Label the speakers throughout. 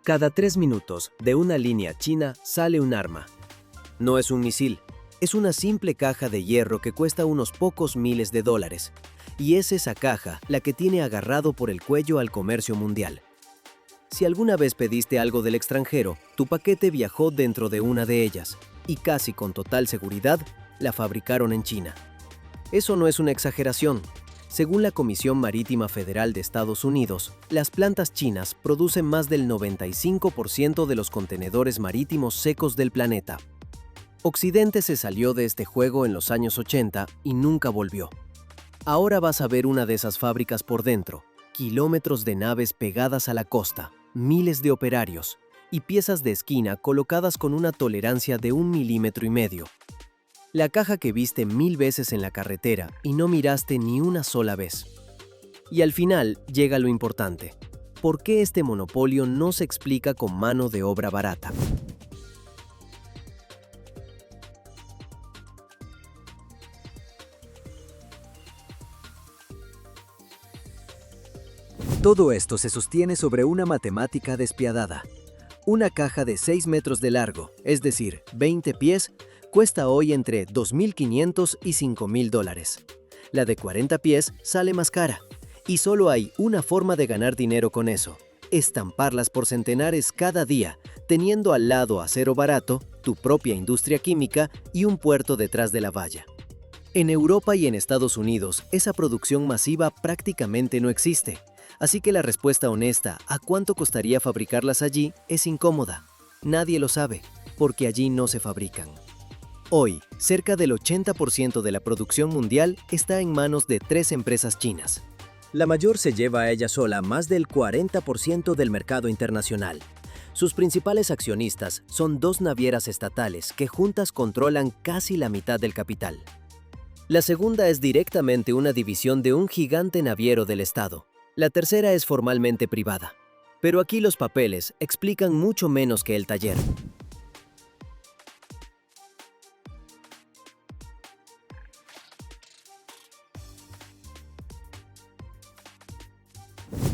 Speaker 1: Cada 3 minutos, de una línea china sale un arma. No es un misil, es una simple caja de hierro que cuesta unos pocos miles de dólares. Y es esa caja la que tiene agarrado por el cuello al comercio mundial. Si alguna vez pediste algo del extranjero, tu paquete viajó dentro de una de ellas, y casi con total seguridad, la fabricaron en China. Eso no es una exageración. Según la Comisión Marítima Federal de Estados Unidos, las plantas chinas producen más del 95% de los contenedores marítimos secos del planeta. Occidente se salió de este juego en los años 80 y nunca volvió. Ahora vas a ver una de esas fábricas por dentro, kilómetros de naves pegadas a la costa, miles de operarios y piezas de esquina colocadas con una tolerancia de 1,5 milímetros. La caja que viste 1000 veces en la carretera y no miraste ni una sola vez. Y al final llega lo importante. ¿Por qué este monopolio no se explica con mano de obra barata?
Speaker 2: Todo esto se sostiene sobre una matemática despiadada. Una caja de 6 metros de largo, es decir, 20 pies, cuesta hoy entre $2,500 y $5,000. La de 40 pies sale más cara. Y solo hay una forma de ganar dinero con eso: estamparlas por centenares cada día, teniendo al lado acero barato, tu propia industria química y un puerto detrás de la valla. En Europa y en Estados Unidos, esa producción masiva prácticamente no existe. Así que la respuesta honesta a cuánto costaría fabricarlas allí es incómoda. Nadie lo sabe, porque allí no se fabrican. Hoy, cerca del 80% de la producción mundial está en manos de 3 empresas chinas.
Speaker 1: La mayor se lleva a ella sola más del 40% del mercado internacional. Sus principales accionistas son 2 navieras estatales que juntas controlan casi la mitad del capital. La segunda es directamente una división de un gigante naviero del Estado. La tercera es formalmente privada. Pero aquí los papeles explican mucho menos que el taller.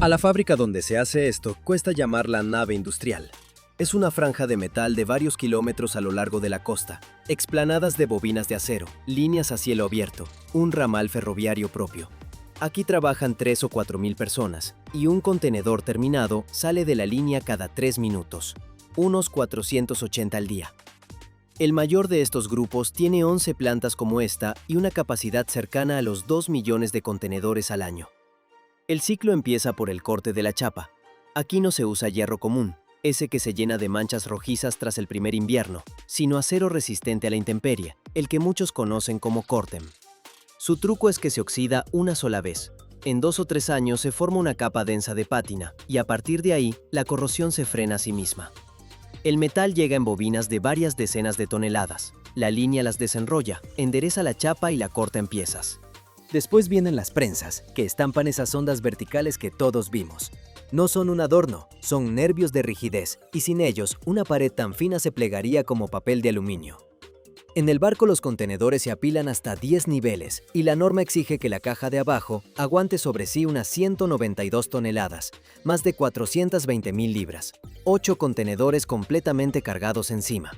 Speaker 1: A la fábrica donde se hace esto cuesta llamarla nave industrial. Es una franja de metal de varios kilómetros a lo largo de la costa, explanadas de bobinas de acero, líneas a cielo abierto, un ramal ferroviario propio. Aquí trabajan 3 o 4 mil personas, y un contenedor terminado sale de la línea cada 3 minutos, unos 480 al día. El mayor de estos grupos tiene 11 plantas como esta y una capacidad cercana a los 2 millones de contenedores al año. El ciclo empieza por el corte de la chapa. Aquí no se usa hierro común, ese que se llena de manchas rojizas tras el primer invierno, sino acero resistente a la intemperie, el que muchos conocen como Cortem. Su truco es que se oxida una sola vez. En 2 o 3 años se forma una capa densa de pátina y a partir de ahí la corrosión se frena a sí misma. El metal llega en bobinas de varias decenas de toneladas. La línea las desenrolla, endereza la chapa y la corta en piezas. Después vienen las prensas, que estampan esas ondas verticales que todos vimos. No son un adorno, son nervios de rigidez, y sin ellos una pared tan fina se plegaría como papel de aluminio. En el barco los contenedores se apilan hasta 10 niveles y la norma exige que la caja de abajo aguante sobre sí unas 192 toneladas, más de 420,000 libras, 8 contenedores completamente cargados encima.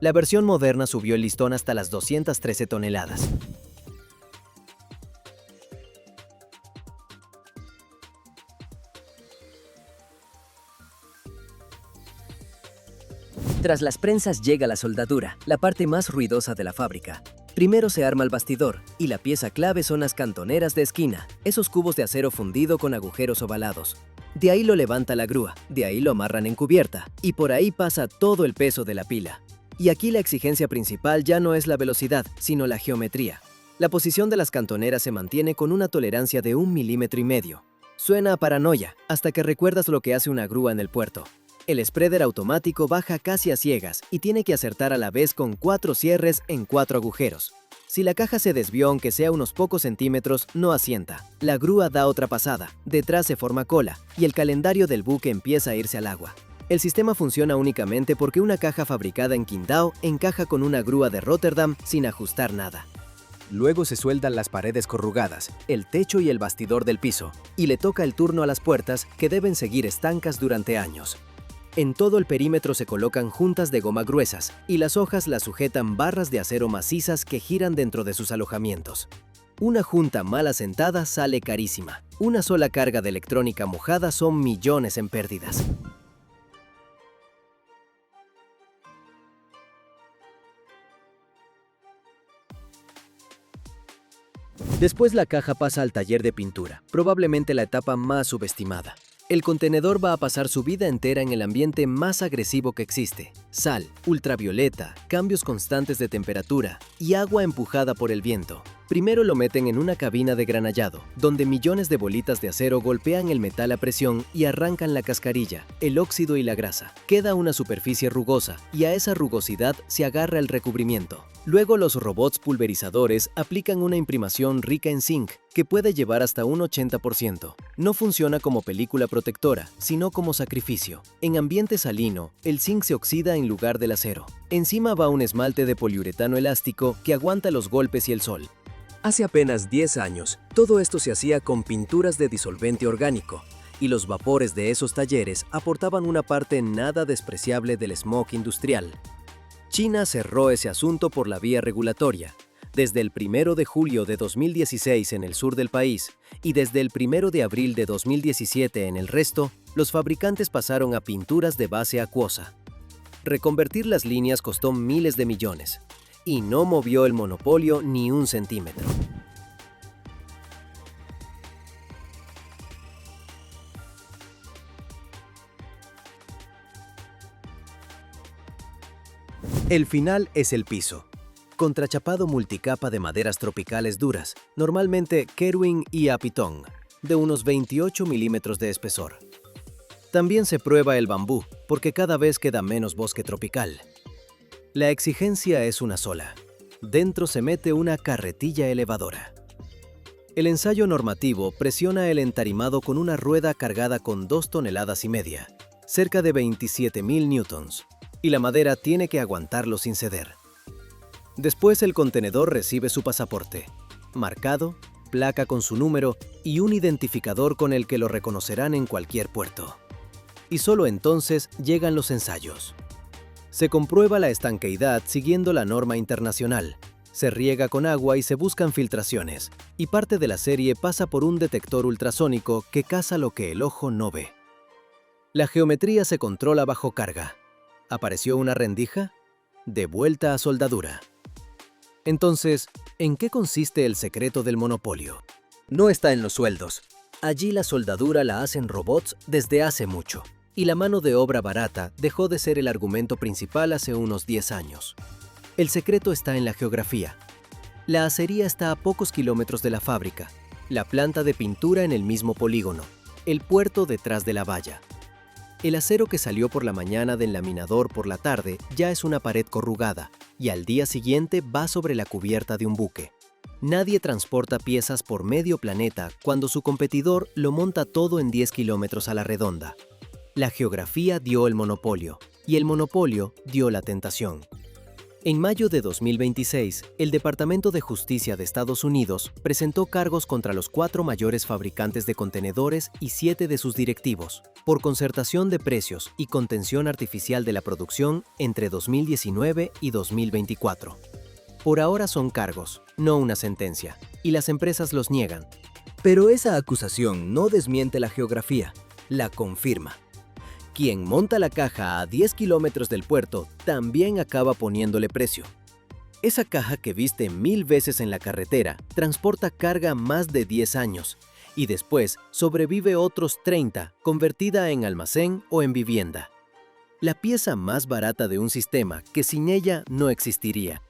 Speaker 1: La versión moderna subió el listón hasta las 213 toneladas. Tras las prensas llega la soldadura, la parte más ruidosa de la fábrica. Primero se arma el bastidor, y la pieza clave son las cantoneras de esquina, esos cubos de acero fundido con agujeros ovalados. De ahí lo levanta la grúa, de ahí lo amarran en cubierta, y por ahí pasa todo el peso de la pila. Y aquí la exigencia principal ya no es la velocidad, sino la geometría. La posición de las cantoneras se mantiene con una tolerancia de 1,5 milímetros. Suena a paranoia, hasta que recuerdas lo que hace una grúa en el puerto. El spreader automático baja casi a ciegas y tiene que acertar a la vez con 4 cierres en 4 agujeros. Si la caja se desvió aunque sea unos pocos centímetros, no asienta. La grúa da otra pasada, detrás se forma cola, y el calendario del buque empieza a irse al agua. El sistema funciona únicamente porque una caja fabricada en Qingdao encaja con una grúa de Rotterdam sin ajustar nada. Luego se sueldan las paredes corrugadas, el techo y el bastidor del piso, y le toca el turno a las puertas que deben seguir estancas durante años. En todo el perímetro se colocan juntas de goma gruesas y las hojas las sujetan barras de acero macizas que giran dentro de sus alojamientos. Una junta mal asentada sale carísima. Una sola carga de electrónica mojada son millones en pérdidas. Después la caja pasa al taller de pintura, probablemente la etapa más subestimada. El contenedor va a pasar su vida entera en el ambiente más agresivo que existe. Sal, ultravioleta, cambios constantes de temperatura y agua empujada por el viento. Primero lo meten en una cabina de granallado, donde millones de bolitas de acero golpean el metal a presión y arrancan la cascarilla, el óxido y la grasa. Queda una superficie rugosa y a esa rugosidad se agarra el recubrimiento. Luego los robots pulverizadores aplican una imprimación rica en zinc, que puede llevar hasta un 80%. No funciona como película protectora, sino como sacrificio. En ambiente salino, el zinc se oxida en lugar del acero. Encima va un esmalte de poliuretano elástico que aguanta los golpes y el sol. Hace apenas 10 años, todo esto se hacía con pinturas de disolvente orgánico, y los vapores de esos talleres aportaban una parte nada despreciable del smog industrial. China cerró ese asunto por la vía regulatoria. Desde el 1 de julio de 2016 en el sur del país y desde el 1 de abril de 2017 en el resto, los fabricantes pasaron a pinturas de base acuosa. Reconvertir las líneas costó miles de millones y no movió el monopolio ni un centímetro. El final es el piso. Contrachapado multicapa de maderas tropicales duras, normalmente Kerwin y Apitón, de unos 28 milímetros de espesor. También se prueba el bambú, porque cada vez queda menos bosque tropical. La exigencia es una sola. Dentro se mete una carretilla elevadora. El ensayo normativo presiona el entarimado con una rueda cargada con 2,5 toneladas, cerca de 27.000 newtons, y la madera tiene que aguantarlo sin ceder. Después el contenedor recibe su pasaporte, marcado, placa con su número y un identificador con el que lo reconocerán en cualquier puerto. Y solo entonces llegan los ensayos. Se comprueba la estanqueidad siguiendo la norma internacional, se riega con agua y se buscan filtraciones, y parte de la serie pasa por un detector ultrasónico que caza lo que el ojo no ve. La geometría se controla bajo carga. ¿Apareció una rendija? De vuelta a soldadura. Entonces, ¿en qué consiste el secreto del monopolio? No está en los sueldos. Allí la soldadura la hacen robots desde hace mucho, y la mano de obra barata dejó de ser el argumento principal hace unos 10 años. El secreto está en la geografía. La acería está a pocos kilómetros de la fábrica, la planta de pintura en el mismo polígono, el puerto detrás de la valla. El acero que salió por la mañana del laminador por la tarde ya es una pared corrugada y al día siguiente va sobre la cubierta de un buque. Nadie transporta piezas por medio planeta cuando su competidor lo monta todo en 10 kilómetros a la redonda. La geografía dio el monopolio y el monopolio dio la tentación. En mayo de 2026, el Departamento de Justicia de Estados Unidos presentó cargos contra los 4 mayores fabricantes de contenedores y 7 de sus directivos, por concertación de precios y contención artificial de la producción entre 2019 y 2024. Por ahora son cargos, no una sentencia, y las empresas los niegan. Pero esa acusación no desmiente la geografía, la confirma. Quien monta la caja a 10 kilómetros del puerto también acaba poniéndole precio. Esa caja que viste 1000 veces en la carretera transporta carga más de 10 años y después sobrevive otros 30 convertida en almacén o en vivienda. La pieza más barata de un sistema que sin ella no existiría.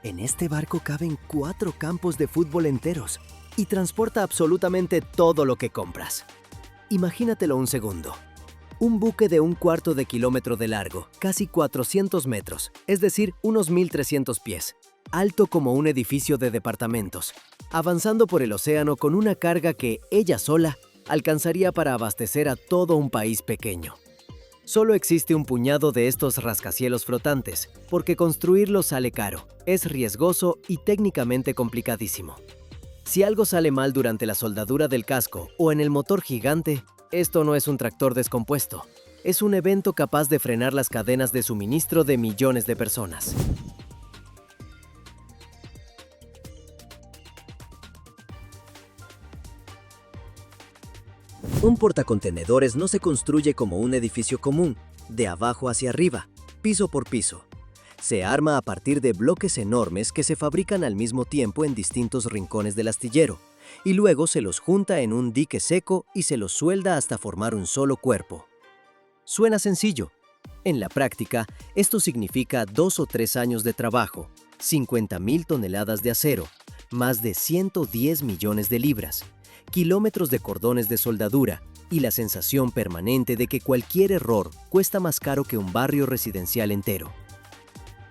Speaker 1: En este barco caben 4 campos de fútbol enteros y transporta absolutamente todo lo que compras. Imagínatelo un segundo. Un buque de 1/4 de kilómetro de largo, casi 400 metros, es decir, unos 1.300 pies, alto como un edificio de departamentos, avanzando por el océano con una carga que ella sola alcanzaría para abastecer a todo un país pequeño.
Speaker 2: Solo existe un puñado de estos rascacielos flotantes, porque construirlos sale caro, es riesgoso y técnicamente complicadísimo. Si algo sale mal durante la soldadura del casco o en el motor gigante, esto no es un tractor descompuesto. Es un evento capaz de frenar las cadenas de suministro de millones de personas.
Speaker 1: Un portacontenedores no se construye como un edificio común, de abajo hacia arriba, piso por piso. Se arma a partir de bloques enormes que se fabrican al mismo tiempo en distintos rincones del astillero, y luego se los junta en un dique seco y se los suelda hasta formar un solo cuerpo. Suena sencillo. En la práctica, esto significa 2 o 3 años de trabajo, 50.000 toneladas de acero, más de 110 millones de libras, kilómetros de cordones de soldadura y la sensación permanente de que cualquier error cuesta más caro que un barrio residencial entero.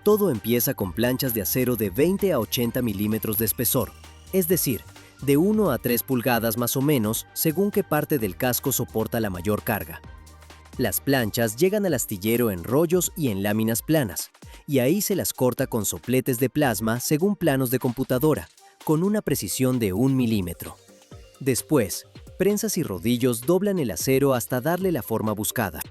Speaker 1: Todo empieza con planchas de acero de 20 a 80 milímetros de espesor, es decir, de 1 a 3 pulgadas más o menos según qué parte del casco soporta la mayor carga. Las planchas llegan al astillero en rollos y en láminas planas, y ahí se las corta con sopletes de plasma según planos de computadora, con una precisión de 1 milímetro. Después, prensas y rodillos doblan el acero hasta darle la forma buscada.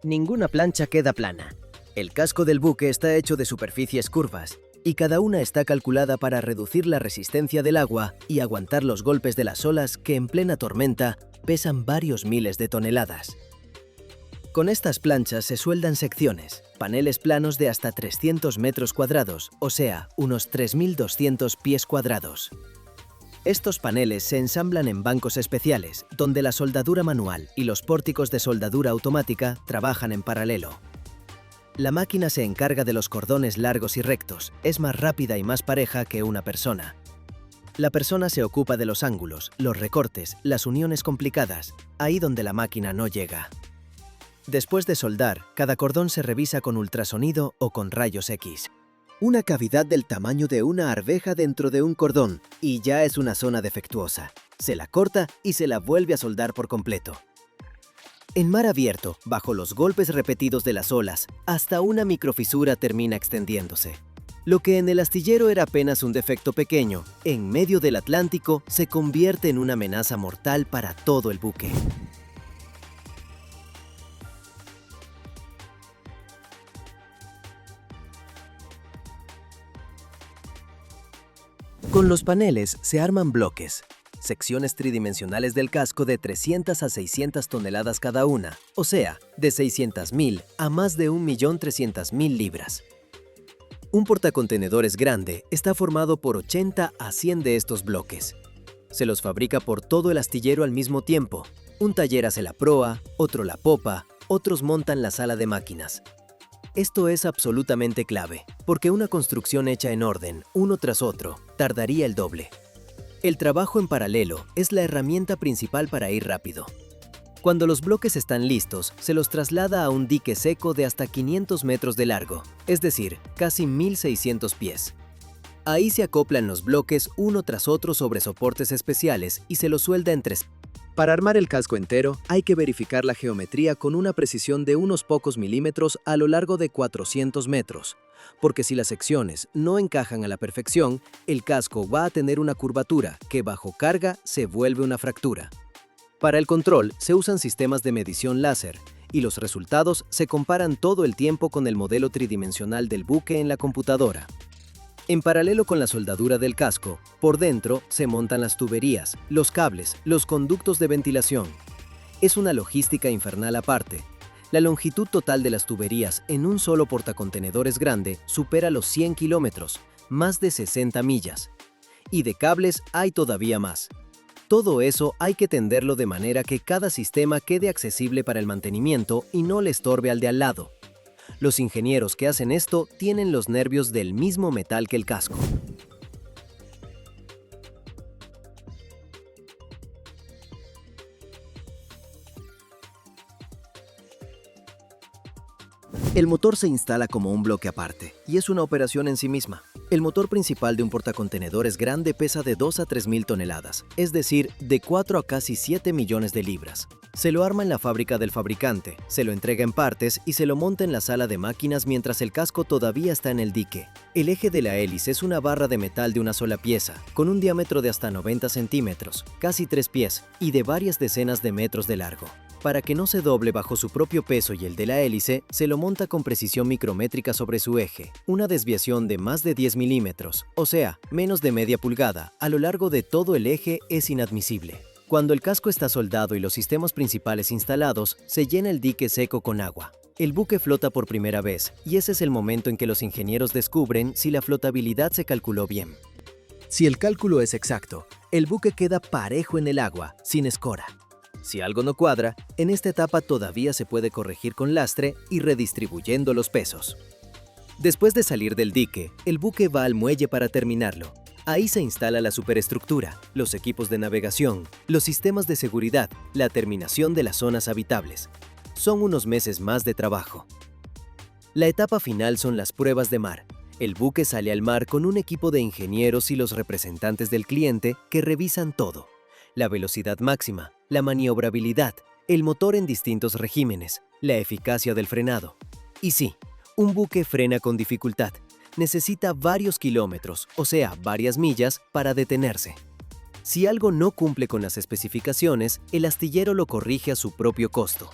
Speaker 1: Ninguna plancha queda plana. El casco del buque está hecho de superficies curvas, y cada una está calculada para reducir la resistencia del agua y aguantar los golpes de las olas que en plena tormenta pesan varios miles de toneladas. Con estas planchas se sueldan secciones, paneles planos de hasta 300 metros cuadrados, o sea, unos 3.200 pies cuadrados. Estos paneles se ensamblan en bancos especiales, donde la soldadura manual y los pórticos de soldadura automática trabajan en paralelo. La máquina se encarga de los cordones largos y rectos, es más rápida y más pareja que una persona. La persona se ocupa de los ángulos, los recortes, las uniones complicadas, ahí donde la máquina no llega. Después de soldar, cada cordón se revisa con ultrasonido o con rayos X. Una cavidad del tamaño de una arveja dentro de un cordón, y ya es una zona defectuosa. Se la corta y se la vuelve a soldar por completo. En mar abierto, bajo los golpes repetidos de las olas, hasta una microfisura termina extendiéndose. Lo que en el astillero era apenas un defecto pequeño, en medio del Atlántico se convierte en una amenaza mortal para todo el buque. Con los paneles se arman bloques, secciones tridimensionales del casco de 300 a 600 toneladas cada una, o sea, de 600.000 a más de 1.300.000 libras. Un portacontenedores grande está formado por 80 a 100 de estos bloques. Se los fabrica por todo el astillero al mismo tiempo. Un taller hace la proa, otro la popa, otros montan la sala de máquinas. Esto es absolutamente clave, porque una construcción hecha en orden, uno tras otro, tardaría el doble. El trabajo en paralelo es la herramienta principal para ir rápido. Cuando los bloques están listos, se los traslada a un dique seco de hasta 500 metros de largo, es decir, casi 1.600 pies. Ahí se acoplan los bloques uno tras otro sobre soportes especiales y se los suelda en tres. Para armar el casco entero, hay que verificar la geometría con una precisión de unos pocos milímetros a lo largo de 400 metros, porque si las secciones no encajan a la perfección, el casco va a tener una curvatura que bajo carga se vuelve una fractura. Para el control se usan sistemas de medición láser, y los resultados se comparan todo el tiempo con el modelo tridimensional del buque en la computadora. En paralelo con la soldadura del casco, por dentro se montan las tuberías, los cables, los conductos de ventilación. Es una logística infernal aparte. La longitud total de las tuberías en un solo portacontenedores grande supera los 100 kilómetros, más de 60 millas. Y de cables hay todavía más. Todo eso hay que tenderlo de manera que cada sistema quede accesible para el mantenimiento y no le estorbe al de al lado. Los ingenieros que hacen esto tienen los nervios del mismo metal que el casco. El motor se instala como un bloque aparte, y es una operación en sí misma.
Speaker 2: El motor principal de un portacontenedores grande pesa de 2 a 3 mil toneladas, es decir, de 4 a casi 7 millones de libras. Se lo arma en la fábrica del fabricante, se lo entrega en partes y se lo monta en la sala de máquinas mientras el casco todavía está en el dique. El eje de la hélice es una barra de metal de una sola pieza, con un diámetro de hasta 90 centímetros, casi 3 pies, y de varias decenas de metros de largo. Para que no se doble bajo su propio peso y el de la hélice, se lo monta con precisión micrométrica sobre su eje, una desviación de más de 10 milímetros, o sea, menos de media pulgada, a lo largo de todo el eje es inadmisible. Cuando el casco está soldado y los sistemas principales instalados, se llena el dique seco con agua. El buque flota por primera vez, y ese es el momento en que los ingenieros descubren si la flotabilidad se calculó bien. Si el cálculo es exacto, el buque queda parejo en el agua, sin escora. Si algo no cuadra, en esta etapa todavía se puede corregir con lastre y redistribuyendo los pesos. Después de salir del dique, el buque va al muelle para terminarlo. Ahí se instala la superestructura, los equipos de navegación, los sistemas de seguridad, la terminación de las zonas habitables. Son unos meses más de trabajo. La etapa final son las pruebas de mar. El buque sale al mar con un equipo de ingenieros y los representantes del cliente que revisan todo: la velocidad máxima, la maniobrabilidad, el motor en distintos regímenes, la eficacia del frenado. Y sí, un buque frena con dificultad. Necesita varios kilómetros, o sea, varias millas, para detenerse. Si algo no cumple con las especificaciones, el astillero lo corrige a su propio costo.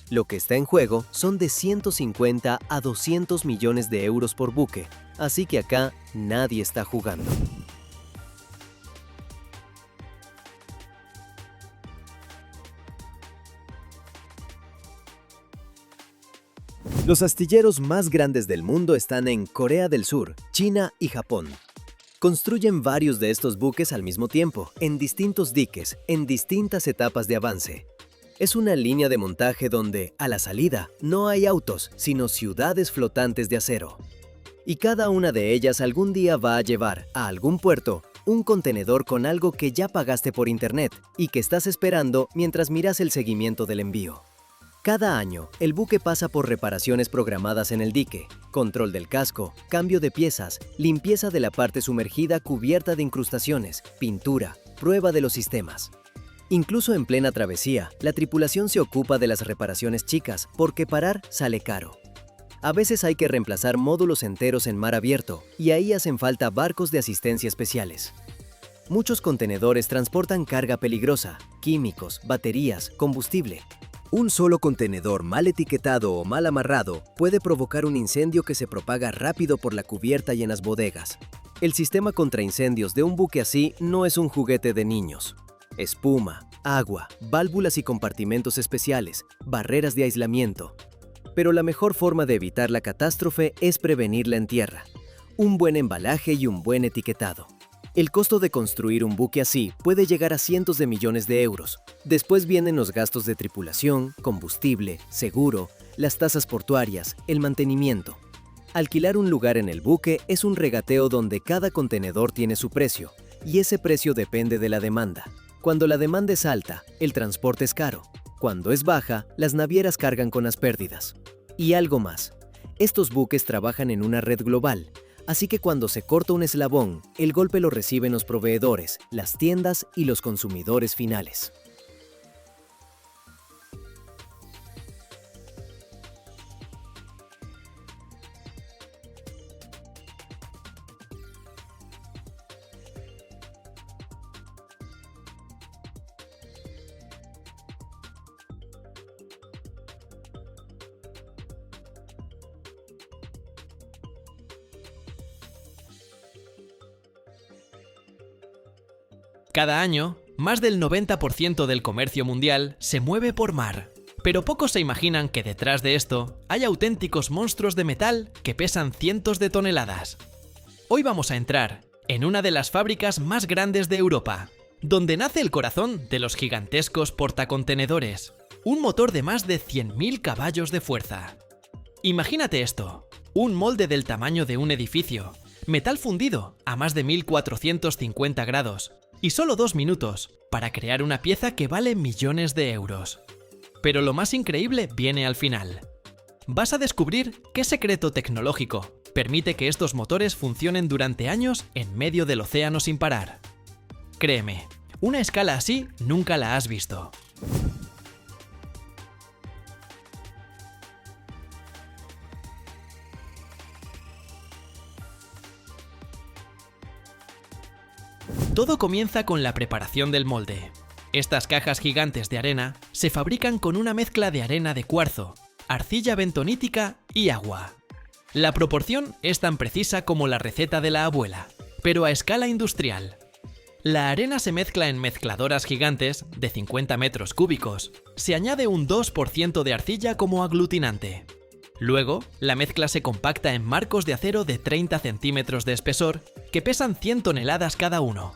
Speaker 2: Lo que está en juego son de 150 a 200 millones de euros por buque, así que acá nadie está jugando. Los astilleros más grandes del mundo están en Corea del Sur, China y Japón. Construyen varios de estos buques al mismo tiempo, en distintos diques, en distintas etapas de avance. Es una línea de montaje donde, a la salida, no hay autos, sino ciudades flotantes de acero. Y cada una de ellas algún día va a llevar a algún puerto un contenedor con algo que ya pagaste por internet y que estás esperando mientras miras el seguimiento del envío. Cada año, el buque pasa por reparaciones programadas en el dique, control del casco, cambio de piezas, limpieza de la parte sumergida cubierta de incrustaciones, pintura, prueba de los sistemas. Incluso en plena travesía, la tripulación se ocupa de las reparaciones chicas porque parar sale caro. A veces hay que reemplazar módulos enteros en mar abierto y ahí hacen falta barcos de asistencia especiales. Muchos contenedores transportan carga peligrosa, químicos, baterías, combustible. Un solo contenedor mal etiquetado o mal amarrado puede provocar un incendio que se propaga rápido por la cubierta y en las bodegas. El sistema contra incendios de un buque así no es un juguete de niños. Espuma, agua, válvulas y compartimentos especiales, barreras de aislamiento. Pero la mejor forma de evitar la catástrofe es prevenirla en tierra. Un buen embalaje y un buen etiquetado. El costo de construir un buque así puede llegar a cientos de millones de euros. Después vienen los gastos de tripulación, combustible, seguro, las tasas portuarias, el mantenimiento. Alquilar un lugar en el buque es un regateo donde cada contenedor tiene su precio, y ese precio depende de la demanda. Cuando la demanda es alta, el transporte es caro. Cuando es baja, las navieras cargan con las pérdidas. Y algo más. Estos buques trabajan en una red global. Así que cuando se corta un eslabón, el golpe lo reciben los proveedores, las tiendas y los consumidores finales.
Speaker 3: Cada año, más del 90% del comercio mundial se mueve por mar. Pero pocos se imaginan que detrás de esto hay auténticos monstruos de metal que pesan cientos de toneladas. Hoy vamos a entrar en una de las fábricas más grandes de Europa, donde nace el corazón de los gigantescos portacontenedores, un motor de más de 100.000 caballos de fuerza. Imagínate esto, un molde del tamaño de un edificio, metal fundido a más de 1450 grados, y solo 2 minutos para crear una pieza que vale millones de euros. Pero lo más increíble viene al final. Vas a descubrir qué secreto tecnológico permite que estos motores funcionen durante años en medio del océano sin parar. Créeme, una escala así nunca la has visto. Todo comienza con la preparación del molde. Estas cajas gigantes de arena se fabrican con una mezcla de arena de cuarzo, arcilla bentonítica y agua. La proporción es tan precisa como la receta de la abuela, pero a escala industrial. La arena se mezcla en mezcladoras gigantes de 50 metros cúbicos. Se añade un 2% de arcilla como aglutinante. Luego, la mezcla se compacta en marcos de acero de 30 centímetros de espesor que pesan 100 toneladas cada uno.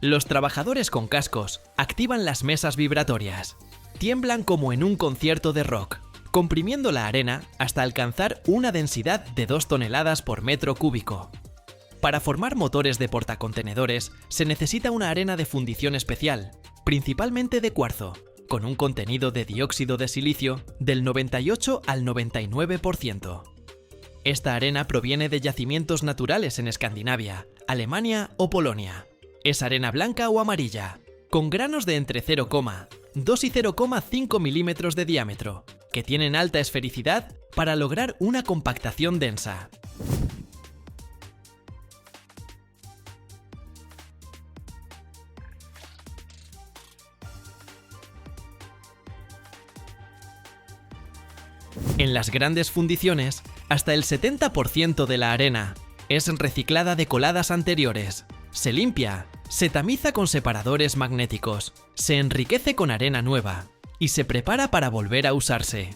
Speaker 3: Los trabajadores con cascos activan las mesas vibratorias. Tiemblan como en un concierto de rock, comprimiendo la arena hasta alcanzar una densidad de 2 toneladas por metro cúbico. Para formar motores de portacontenedores se necesita una arena de fundición especial, principalmente de cuarzo, con un contenido de dióxido de silicio del 98 al 99%. Esta arena proviene de yacimientos naturales en Escandinavia, Alemania o Polonia. Es arena blanca o amarilla, con granos de entre 0,2 y 0,5 milímetros de diámetro, que tienen alta esfericidad para lograr una compactación densa. En las grandes fundiciones, hasta el 70% de la arena es reciclada de coladas anteriores. Se limpia, se tamiza con separadores magnéticos, se enriquece con arena nueva y se prepara para volver a usarse.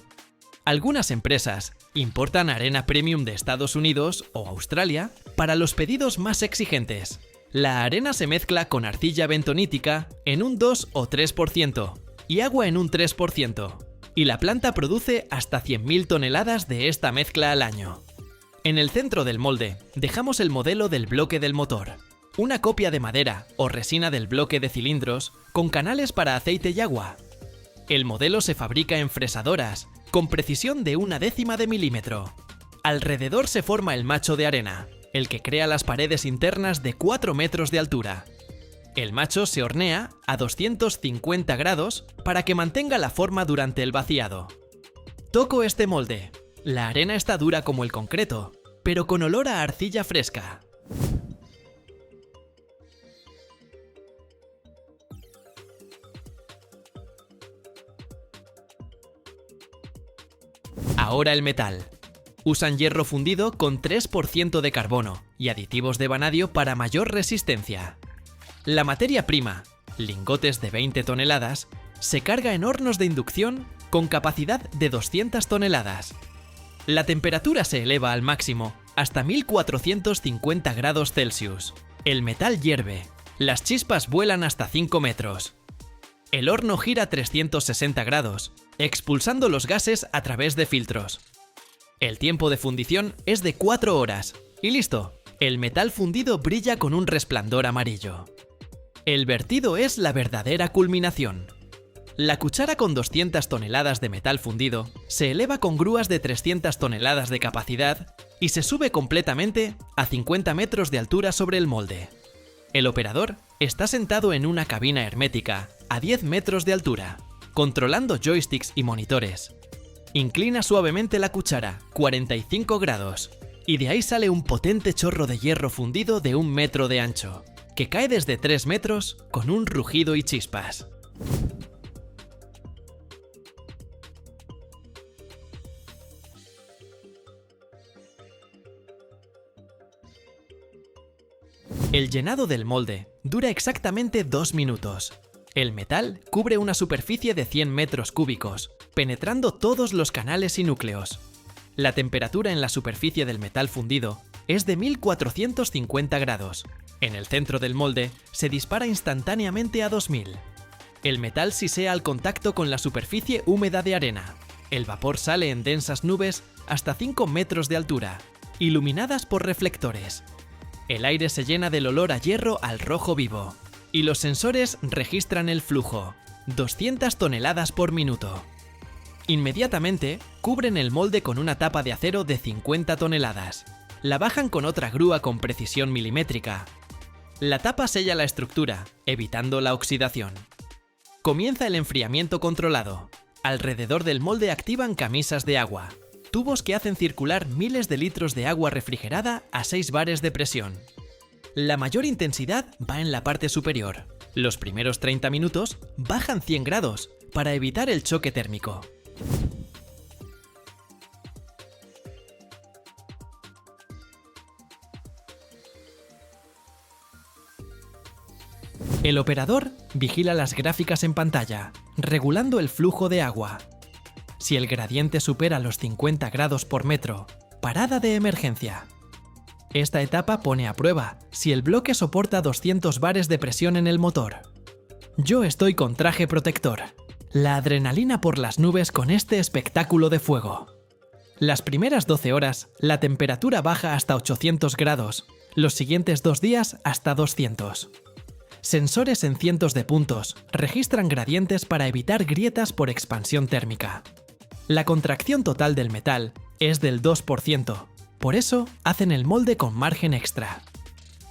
Speaker 3: Algunas empresas importan arena premium de Estados Unidos o Australia para los pedidos más exigentes. La arena se mezcla con arcilla bentonítica en un 2 o 3% y agua en un 3%, y la planta produce hasta 100.000 toneladas de esta mezcla al año. En el centro del molde dejamos el modelo del bloque del motor, una copia de madera o resina del bloque de cilindros con canales para aceite y agua. El modelo se fabrica en fresadoras, con precisión de 1/10 de milímetro. Alrededor se forma el macho de arena, el que crea las paredes internas de 4 metros de altura. El macho se hornea a 250 grados para que mantenga la forma durante el vaciado. Toco este molde. La arena está dura como el concreto, pero con olor a arcilla fresca. Ahora el metal. Usan hierro fundido con 3% de carbono y aditivos de vanadio para mayor resistencia. La materia prima, lingotes de 20 toneladas, se carga en hornos de inducción con capacidad de 200 toneladas. La temperatura se eleva al máximo, hasta 1450 grados Celsius. El metal hierve, las chispas vuelan hasta 5 metros. El horno gira 360 grados, expulsando los gases a través de filtros. El tiempo de fundición es de 4 horas, y listo, el metal fundido brilla con un resplandor amarillo. El vertido es la verdadera culminación. La cuchara con 200 toneladas de metal fundido se eleva con grúas de 300 toneladas de capacidad y se sube completamente a 50 metros de altura sobre el molde. El operador está sentado en una cabina hermética a 10 metros de altura, controlando joysticks y monitores. Inclina suavemente la cuchara 45 grados y de ahí sale un potente chorro de hierro fundido de 1 metro de ancho, que cae desde 3 metros con un rugido y chispas. El llenado del molde dura exactamente 2 minutos. El metal cubre una superficie de 100 metros cúbicos, penetrando todos los canales y núcleos. La temperatura en la superficie del metal fundido es de 1450 grados. En el centro del molde se dispara instantáneamente a 2000. El metal sisea al contacto con la superficie húmeda de arena. El vapor sale en densas nubes hasta 5 metros de altura, iluminadas por reflectores. El aire se llena del olor a hierro al rojo vivo, y los sensores registran el flujo, 200 toneladas por minuto. Inmediatamente, cubren el molde con una tapa de acero de 50 toneladas. La bajan con otra grúa con precisión milimétrica. La tapa sella la estructura, evitando la oxidación. Comienza el enfriamiento controlado. Alrededor del molde activan camisas de agua, tubos que hacen circular miles de litros de agua refrigerada a 6 bares de presión. La mayor intensidad va en la parte superior. Los primeros 30 minutos bajan 100 grados para evitar el choque térmico. El operador vigila las gráficas en pantalla, regulando el flujo de agua. Si el gradiente supera los 50 grados por metro, parada de emergencia. Esta etapa pone a prueba si el bloque soporta 200 bares de presión en el motor. Yo estoy con traje protector. La adrenalina por las nubes con este espectáculo de fuego. Las primeras 12 horas, la temperatura baja hasta 800 grados, los siguientes 2 días hasta 200. Sensores en cientos de puntos registran gradientes para evitar grietas por expansión térmica. La contracción total del metal es del 2%, por eso hacen el molde con margen extra.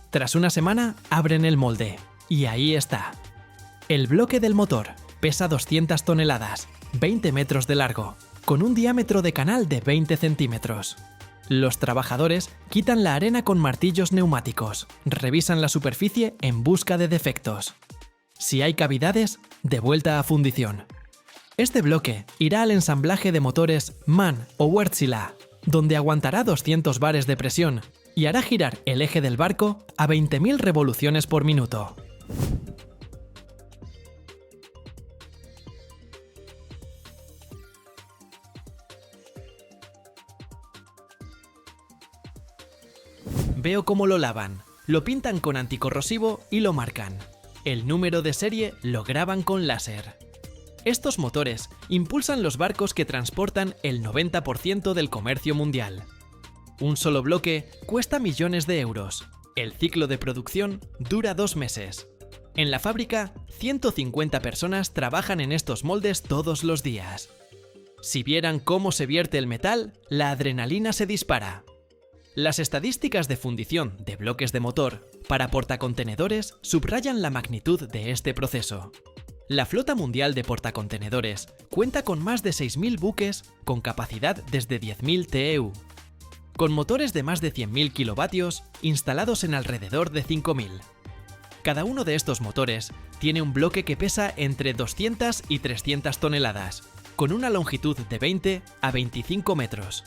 Speaker 3: Tras una semana, abren el molde, y ahí está. El bloque del motor pesa 200 toneladas, 20 metros de largo, con un diámetro de canal de 20 centímetros. Los trabajadores quitan la arena con martillos neumáticos, revisan la superficie en busca de defectos. Si hay cavidades, de vuelta a fundición. Este bloque irá al ensamblaje de motores MAN o Wärtsilä, donde aguantará 200 bares de presión y hará girar el eje del barco a 20.000 revoluciones por minuto. Veo cómo lo lavan, lo pintan con anticorrosivo y lo marcan. El número de serie lo graban con láser. Estos motores impulsan los barcos que transportan el 90% del comercio mundial. Un solo bloque cuesta millones de euros. El ciclo de producción dura 2 meses. En la fábrica, 150 personas trabajan en estos moldes todos los días. Si vieran cómo se vierte el metal, la adrenalina se dispara. Las estadísticas de fundición de bloques de motor para portacontenedores subrayan la magnitud de este proceso. La flota mundial de portacontenedores cuenta con más de 6.000 buques con capacidad desde 10.000 TEU, con motores de más de 100.000 kilovatios instalados en alrededor de 5.000. Cada uno de estos motores tiene un bloque que pesa entre 200 y 300 toneladas, con una longitud de 20 a 25 metros.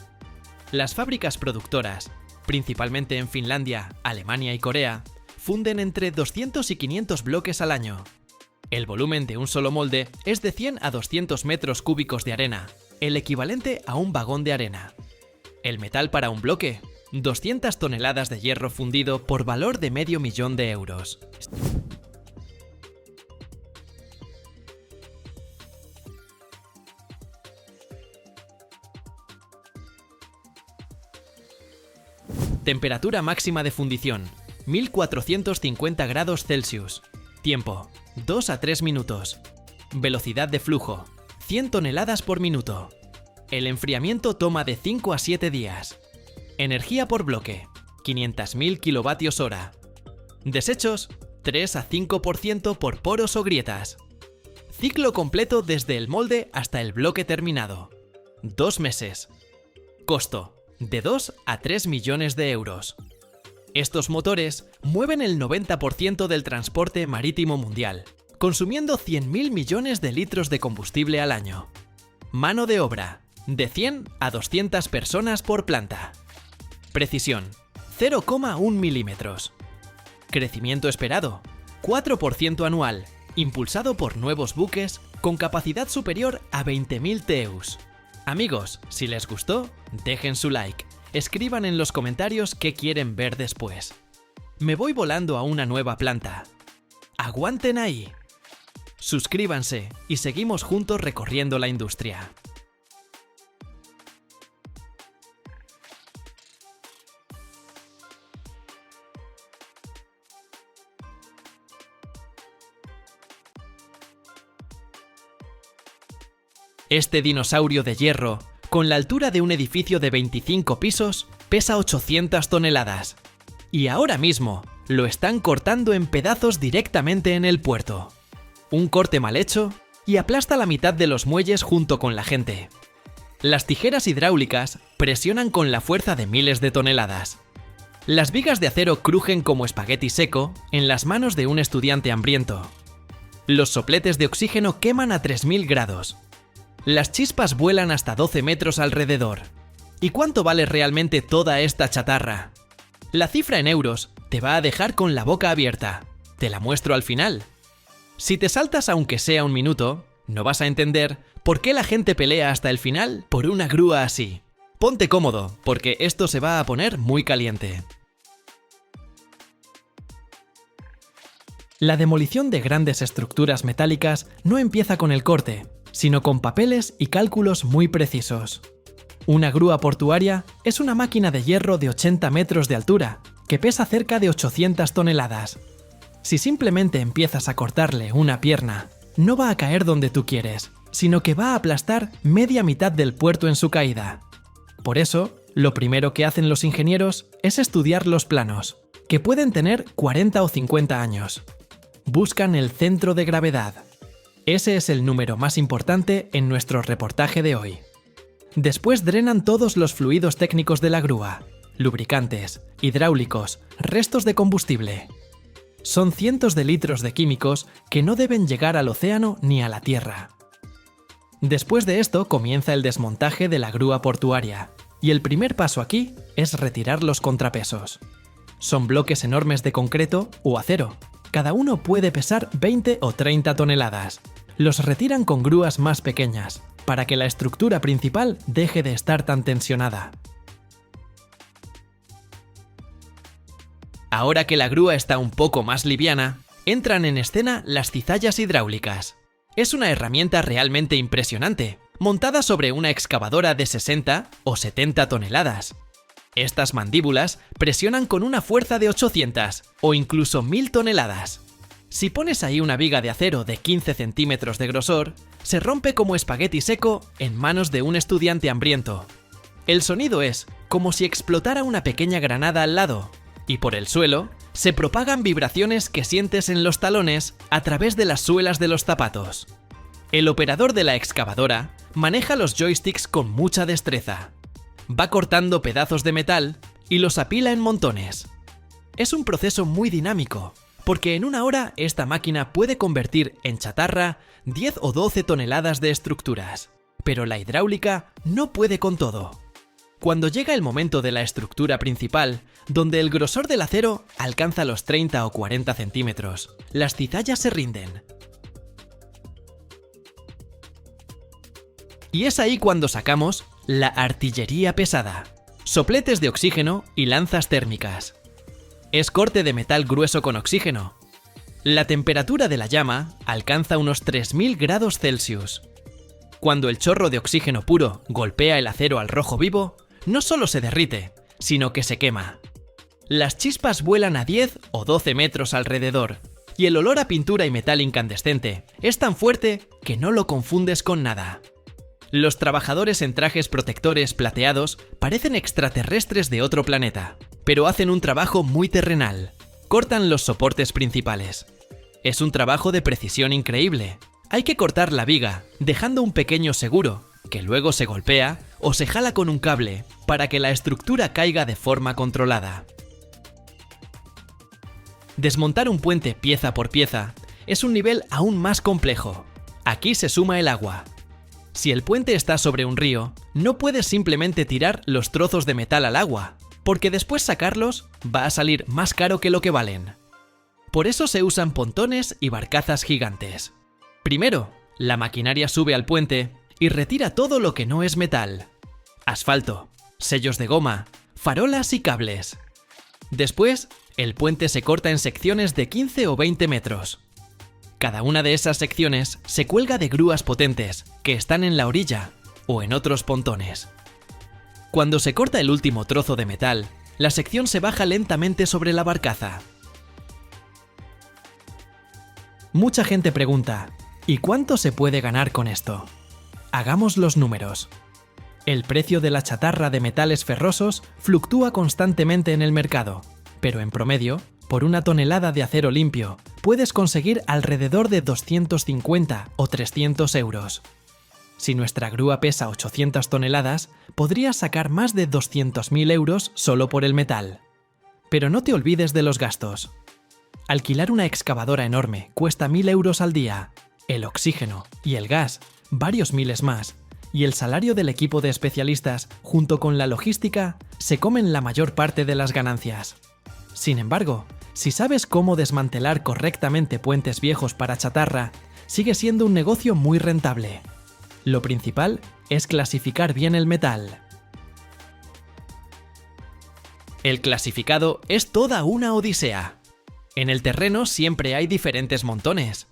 Speaker 3: Las fábricas productoras, principalmente en Finlandia, Alemania y Corea, funden entre 200 y 500 bloques al año. El volumen de un solo molde es de 100 a 200 metros cúbicos de arena, el equivalente a un vagón de arena. El metal para un bloque, 200 toneladas de hierro fundido por valor de $500.000 de euros. Temperatura máxima de fundición, 1450 grados Celsius. Tiempo, 2 a 3 minutos. Velocidad de flujo, 100 toneladas por minuto. El enfriamiento toma de 5 a 7 días. Energía por bloque, 500.000 kilovatios hora. Desechos, 3 a 5% por poros o grietas. Ciclo completo desde el molde hasta el bloque terminado. 2 meses. Costo, de 2 a 3 millones de euros. Estos motores mueven el 90% del transporte marítimo mundial, consumiendo 100.000 millones de litros de combustible al año. Mano de obra, de 100 a 200 personas por planta. Precisión, 0,1 milímetros. Crecimiento esperado, 4% anual, impulsado por nuevos buques con capacidad superior a 20.000 TEUs. Amigos, si les gustó, dejen su like. Escriban en los comentarios qué quieren ver después. Me voy volando a una nueva planta. ¡Aguanten ahí! Suscríbanse y seguimos juntos recorriendo la industria. Este dinosaurio de hierro, con la altura de un edificio de 25 pisos, pesa 800 toneladas. Y ahora mismo lo están cortando en pedazos directamente en el puerto. Un corte mal hecho y aplasta la mitad de los muelles junto con la gente. Las tijeras hidráulicas presionan con la fuerza de miles de toneladas. Las vigas de acero crujen como espagueti seco en las manos de un estudiante hambriento. Los sopletes de oxígeno queman a 3000 grados. Las chispas vuelan hasta 12 metros alrededor. ¿Y cuánto vale realmente toda esta chatarra? La cifra en euros te va a dejar con la boca abierta. Te la muestro al final. Si te saltas aunque sea un minuto, no vas a entender por qué la gente pelea hasta el final por una grúa así. Ponte cómodo, porque esto se va a poner muy caliente. La demolición de grandes estructuras metálicas no empieza con el corte, sino con papeles y cálculos muy precisos. Una grúa portuaria es una máquina de hierro de 80 metros de altura, que pesa cerca de 800 toneladas. Si simplemente empiezas a cortarle una pierna, no va a caer donde tú quieres, sino que va a aplastar media mitad del puerto en su caída. Por eso, lo primero que hacen los ingenieros es estudiar los planos, que pueden tener 40 o 50 años. Buscan el centro de gravedad. Ese es el número más importante en nuestro reportaje de hoy. Después drenan todos los fluidos técnicos de la grúa, lubricantes, hidráulicos, restos de combustible. Son cientos de litros de químicos que no deben llegar al océano ni a la tierra. Después de esto comienza el desmontaje de la grúa portuaria, y el primer paso aquí es retirar los contrapesos. Son bloques enormes de concreto o acero. Cada uno puede pesar 20 o 30 toneladas. Los retiran con grúas más pequeñas, para que la estructura principal deje de estar tan tensionada. Ahora que la grúa está un poco más liviana, entran en escena las cizallas hidráulicas. Es una herramienta realmente impresionante, montada sobre una excavadora de 60 o 70 toneladas. Estas mandíbulas presionan con una fuerza de 800 o incluso 1000 toneladas. Si pones ahí una viga de acero de 15 centímetros de grosor, se rompe como espagueti seco en manos de un estudiante hambriento. El sonido es como si explotara una pequeña granada al lado, y por el suelo se propagan vibraciones que sientes en los talones a través de las suelas de los zapatos. El operador de la excavadora maneja los joysticks con mucha destreza. Va cortando pedazos de metal y los apila en montones. Es un proceso muy dinámico, porque en una hora esta máquina puede convertir en chatarra 10 o 12 toneladas de estructuras. Pero la hidráulica no puede con todo. Cuando llega el momento de la estructura principal, donde el grosor del acero alcanza los 30 o 40 centímetros, las cizallas se rinden. Y es ahí cuando sacamos la artillería pesada, sopletes de oxígeno y lanzas térmicas. Es corte de metal grueso con oxígeno. La temperatura de la llama alcanza unos 3000 grados Celsius. Cuando el chorro de oxígeno puro golpea el acero al rojo vivo, no solo se derrite, sino que se quema. Las chispas vuelan a 10 o 12 metros alrededor, y el olor a pintura y metal incandescente es tan fuerte que no lo confundes con nada. Los trabajadores en trajes protectores plateados parecen extraterrestres de otro planeta, pero hacen un trabajo muy terrenal. Cortan los soportes principales. Es un trabajo de precisión increíble. Hay que cortar la viga, dejando un pequeño seguro, que luego se golpea o se jala con un cable para que la estructura caiga de forma controlada. Desmontar un puente pieza por pieza es un nivel aún más complejo. Aquí se suma el agua. Si el puente está sobre un río, no puedes simplemente tirar los trozos de metal al agua, porque después sacarlos va a salir más caro que lo que valen. Por eso se usan pontones y barcazas gigantes. Primero, la maquinaria sube al puente y retira todo lo que no es metal. Asfalto, sellos de goma, farolas y cables. Después, el puente se corta en secciones de 15 o 20 metros. Cada una de esas secciones se cuelga de grúas potentes que están en la orilla o en otros pontones. Cuando se corta el último trozo de metal, la sección se baja lentamente sobre la barcaza. Mucha gente pregunta, ¿y cuánto se puede ganar con esto? Hagamos los números. El precio de la chatarra de metales ferrosos fluctúa constantemente en el mercado, pero en promedio, por una tonelada de acero limpio, puedes conseguir alrededor de 250 o 300 euros. Si nuestra grúa pesa 800 toneladas, podrías sacar más de 200.000 euros solo por el metal. Pero no te olvides de los gastos. Alquilar una excavadora enorme cuesta 1.000 euros al día, el oxígeno y el gas, varios miles más, y el salario del equipo de especialistas, junto con la logística, se comen la mayor parte de las ganancias. Sin embargo, si sabes cómo desmantelar correctamente puentes viejos para chatarra, sigue siendo un negocio muy rentable. Lo principal es clasificar bien el metal. El clasificado es toda una odisea. En el terreno siempre hay diferentes montones.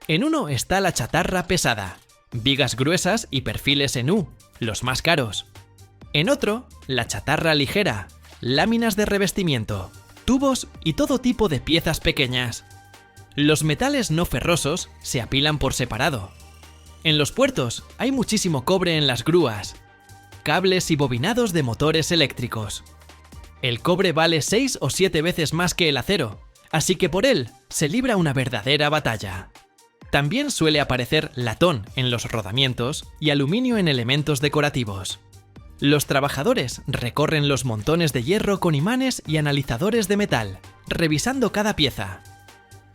Speaker 3: En uno está la chatarra pesada, vigas gruesas y perfiles en U, los más caros. En otro, la chatarra ligera, láminas de revestimiento, tubos y todo tipo de piezas pequeñas. Los metales no ferrosos se apilan por separado. En los puertos hay muchísimo cobre en las grúas, cables y bobinados de motores eléctricos. El cobre vale 6 o 7 veces más que el acero, así que por él se libra una verdadera batalla. También suele aparecer latón en los rodamientos y aluminio en elementos decorativos. Los trabajadores recorren los montones de hierro con imanes y analizadores de metal, revisando cada pieza.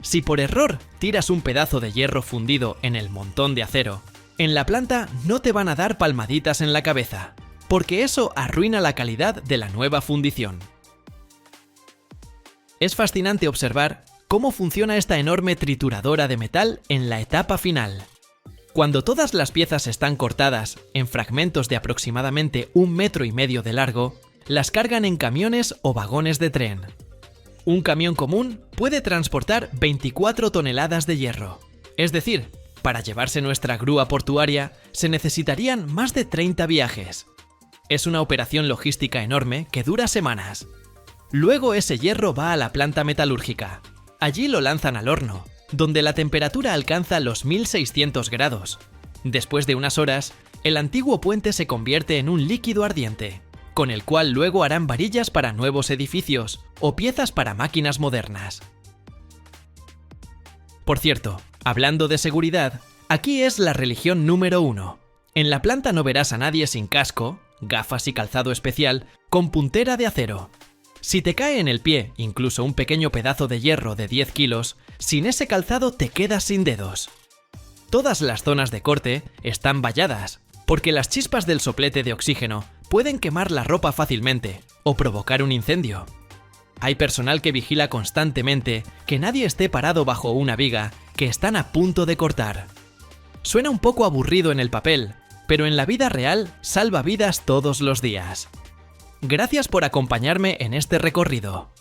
Speaker 3: Si por error tiras un pedazo de hierro fundido en el montón de acero, en la planta no te van a dar palmaditas en la cabeza, porque eso arruina la calidad de la nueva fundición. Es fascinante observar cómo funciona esta enorme trituradora de metal en la etapa final. Cuando todas las piezas están cortadas en fragmentos de aproximadamente 1,5 metros de largo, las cargan en camiones o vagones de tren. Un camión común puede transportar 24 toneladas de hierro. Es decir, para llevarse nuestra grúa portuaria se necesitarían más de 30 viajes. Es una operación logística enorme que dura semanas. Luego ese hierro va a la planta metalúrgica. Allí lo lanzan al horno, donde la temperatura alcanza los 1600 grados. Después de unas horas, el antiguo puente se convierte en un líquido ardiente, con el cual luego harán varillas para nuevos edificios o piezas para máquinas modernas. Por cierto, hablando de seguridad, aquí es la religión número 1. En la planta no verás a nadie sin casco, gafas y calzado especial, con puntera de acero. Si te cae en el pie incluso un pequeño pedazo de hierro de 10 kilos, sin ese calzado te quedas sin dedos. Todas las zonas de corte están valladas, porque las chispas del soplete de oxígeno pueden quemar la ropa fácilmente o provocar un incendio. Hay personal que vigila constantemente que nadie esté parado bajo una viga que están a punto de cortar. Suena un poco aburrido en el papel, pero en la vida real salva vidas todos los días. Gracias por acompañarme en este recorrido.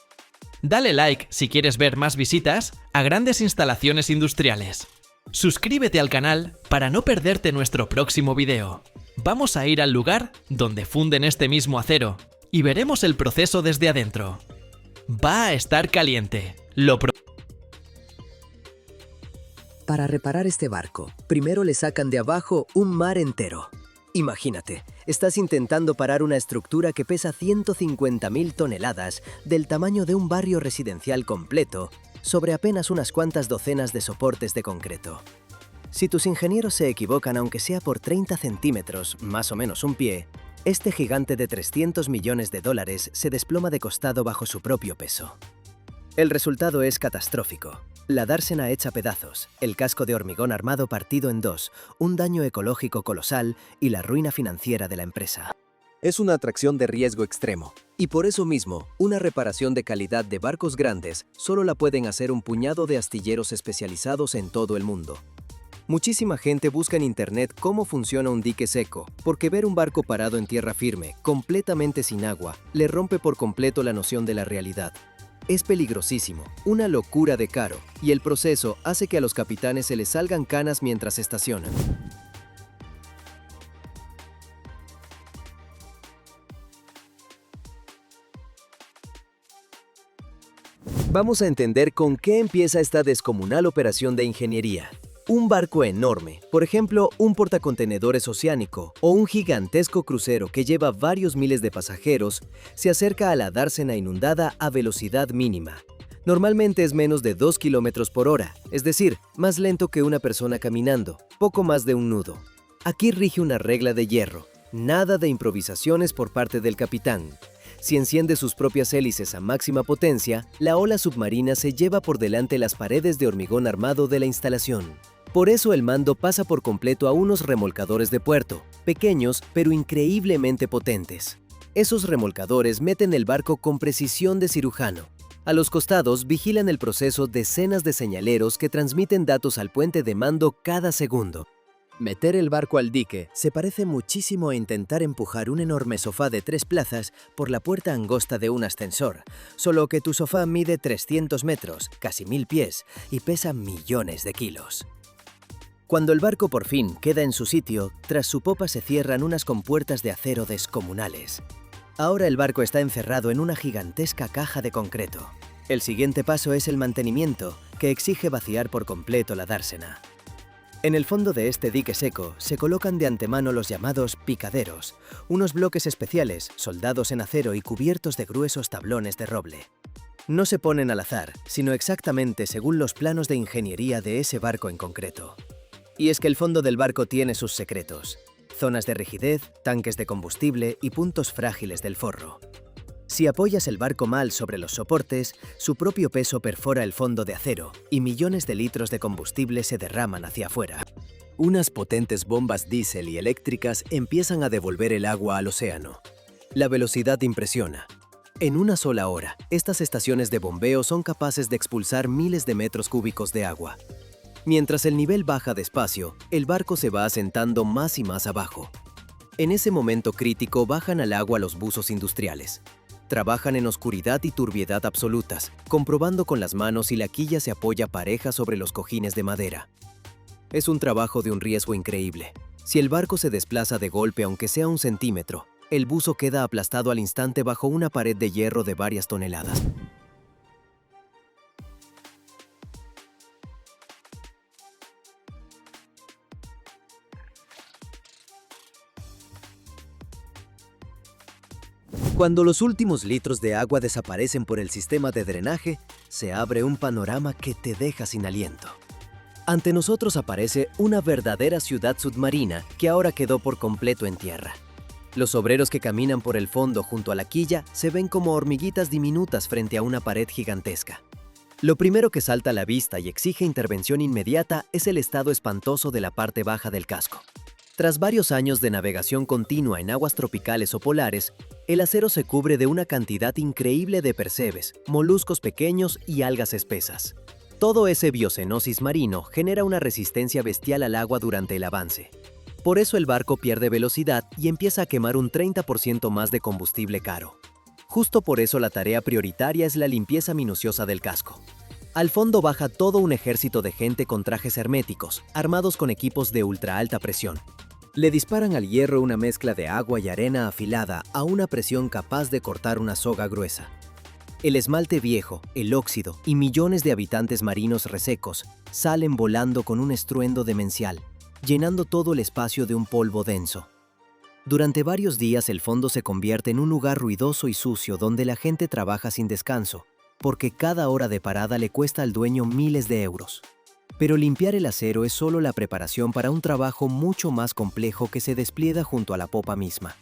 Speaker 3: Dale like si quieres ver más visitas a grandes instalaciones industriales. Suscríbete al canal para no perderte nuestro próximo video. Vamos a ir al lugar donde funden este mismo acero y veremos el proceso desde adentro. Va a estar caliente,
Speaker 2: Para reparar este barco, primero le sacan de abajo un mar entero. Imagínate, estás intentando parar una estructura que pesa 150.000 toneladas del tamaño de un barrio residencial completo sobre apenas unas cuantas docenas de soportes de concreto. Si tus ingenieros se equivocan aunque sea por 30 centímetros, más o menos un pie, este gigante de 300 millones de dólares se desploma de costado bajo su propio peso. El resultado es catastrófico. La dársena hecha pedazos, el casco de hormigón armado partido en dos, un daño ecológico colosal y la ruina financiera de la empresa. Es una atracción de riesgo extremo. Y por eso mismo, una reparación de calidad de barcos grandes solo la pueden hacer un puñado de astilleros especializados en todo el mundo. Muchísima gente busca en internet cómo funciona un dique seco, porque ver un barco parado en tierra firme, completamente sin agua, le rompe por completo la noción de la realidad. Es peligrosísimo, una locura de caro, y el proceso hace que a los capitanes se les salgan canas mientras estacionan. Vamos a entender con qué empieza esta descomunal operación de ingeniería. Un barco enorme, por ejemplo, un portacontenedores oceánico o un gigantesco crucero que lleva varios miles de pasajeros, se acerca a la dársena inundada a velocidad mínima. Normalmente es menos de 2 km por hora, es decir, más lento que una persona caminando, poco más de un nudo. Aquí rige una regla de hierro: nada de improvisaciones por parte del capitán. Si enciende sus propias hélices a máxima potencia, la ola submarina se lleva por delante las paredes de hormigón armado de la instalación. Por eso el mando pasa por completo a unos remolcadores de puerto, pequeños pero increíblemente potentes. Esos remolcadores meten el barco con precisión de cirujano. A los costados vigilan el proceso decenas de señaleros que transmiten datos al puente de mando cada segundo. Meter el barco al dique se parece muchísimo a intentar empujar un enorme sofá de 3 plazas por la puerta angosta de un ascensor, solo que tu sofá mide 300 metros, casi 1000 pies, y pesa millones de kilos. Cuando el barco por fin queda en su sitio, tras su popa se cierran unas compuertas de acero descomunales. Ahora el barco está encerrado en una gigantesca caja de concreto. El siguiente paso es el mantenimiento, que exige vaciar por completo la dársena. En el fondo de este dique seco se colocan de antemano los llamados picaderos, unos bloques especiales, soldados en acero y cubiertos de gruesos tablones de roble. No se ponen al azar, sino exactamente según los planos de ingeniería de ese barco en concreto. Y es que el fondo del barco tiene sus secretos: zonas de rigidez, tanques de combustible y puntos frágiles del forro. Si apoyas el barco mal sobre los soportes, su propio peso perfora el fondo de acero y millones de litros de combustible se derraman hacia afuera. Unas potentes bombas diésel y eléctricas empiezan a devolver el agua al océano. La velocidad impresiona. En una sola hora, estas estaciones de bombeo son capaces de expulsar miles de metros cúbicos de agua. Mientras el nivel baja despacio, el barco se va asentando más y más abajo. En ese momento crítico bajan al agua los buzos industriales. Trabajan en oscuridad y turbiedad absolutas, comprobando con las manos si la quilla se apoya pareja sobre los cojines de madera. Es un trabajo de un riesgo increíble. Si el barco se desplaza de golpe aunque sea 1 centímetro, el buzo queda aplastado al instante bajo una pared de hierro de varias toneladas. Cuando los últimos litros de agua desaparecen por el sistema de drenaje, se abre un panorama que te deja sin aliento. Ante nosotros aparece una verdadera ciudad submarina que ahora quedó por completo en tierra. Los obreros que caminan por el fondo junto a la quilla se ven como hormiguitas diminutas frente a una pared gigantesca. Lo primero que salta a la vista y exige intervención inmediata es el estado espantoso de la parte baja del casco. Tras varios años de navegación continua en aguas tropicales o polares, el acero se cubre de una cantidad increíble de percebes, moluscos pequeños y algas espesas. Todo ese biocenosis marino genera una resistencia bestial al agua durante el avance. Por eso el barco pierde velocidad y empieza a quemar un 30% más de combustible caro. Justo por eso la tarea prioritaria es la limpieza minuciosa del casco. Al fondo baja todo un ejército de gente con trajes herméticos, armados con equipos de ultra alta presión. Le disparan al hierro una mezcla de agua y arena afilada a una presión capaz de cortar una soga gruesa. El esmalte viejo, el óxido y millones de habitantes marinos resecos salen volando con un estruendo demencial, llenando todo el espacio de un polvo denso. Durante varios días el fondo se convierte en un lugar ruidoso y sucio donde la gente trabaja sin descanso, porque cada hora de parada le cuesta al dueño miles de euros. Pero limpiar el acero es solo la preparación para un trabajo mucho más complejo que se despliega junto a la popa misma.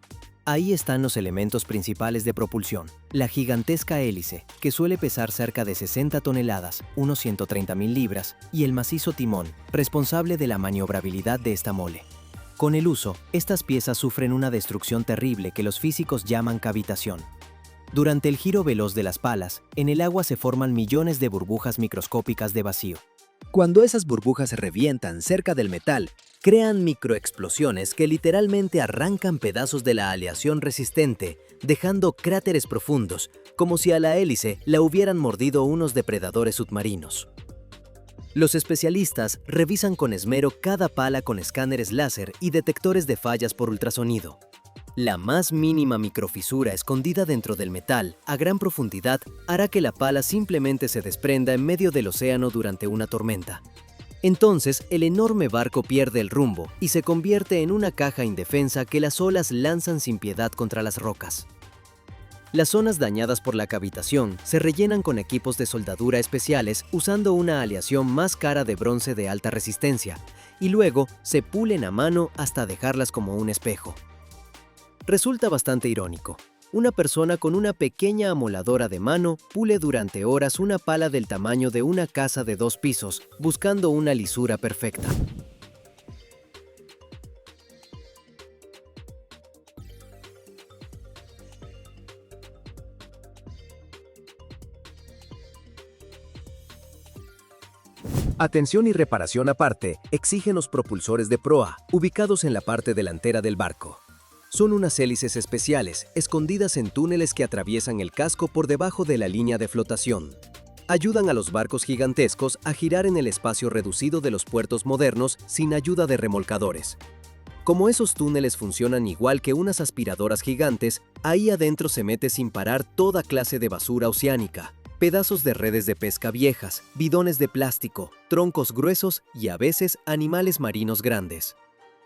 Speaker 2: Ahí están los elementos principales de propulsión: la gigantesca hélice, que suele pesar cerca de 60 toneladas, unos 130.000 libras, y el macizo timón, responsable de la maniobrabilidad de esta mole. Con el uso, estas piezas sufren una destrucción terrible que los físicos llaman cavitación. Durante el giro veloz de las palas, en el agua se forman millones de burbujas microscópicas de vacío. Cuando esas burbujas revientan cerca del metal, crean microexplosiones que literalmente arrancan pedazos de la aleación resistente, dejando cráteres profundos, como si a la hélice la hubieran mordido unos depredadores submarinos. Los especialistas revisan con esmero cada pala con escáneres láser y detectores de fallas por ultrasonido. La más mínima microfisura escondida dentro del metal, a gran profundidad, hará que la pala simplemente se desprenda en medio del océano durante una tormenta. Entonces, el enorme barco pierde el rumbo y se convierte en una caja indefensa que las olas lanzan sin piedad contra las rocas. Las zonas dañadas por la cavitación se rellenan con equipos de soldadura especiales usando una aleación más cara de bronce de alta resistencia, y luego se pulen a mano hasta dejarlas como un espejo. Resulta bastante irónico. Una persona con una pequeña amoladora de mano pule durante horas una pala del tamaño de una casa de 2 pisos, buscando una lisura perfecta.
Speaker 1: Atención y reparación aparte exigen los propulsores de proa, ubicados en la parte delantera del barco. Son unas hélices especiales, escondidas en túneles que atraviesan el casco por debajo de la línea de flotación. Ayudan a los barcos gigantescos a girar en el espacio reducido de los puertos modernos sin ayuda de remolcadores. Como esos túneles funcionan igual que unas aspiradoras gigantes, ahí adentro se mete sin parar toda clase de basura oceánica. Pedazos de redes de pesca viejas, bidones de plástico, troncos gruesos y a veces animales marinos grandes.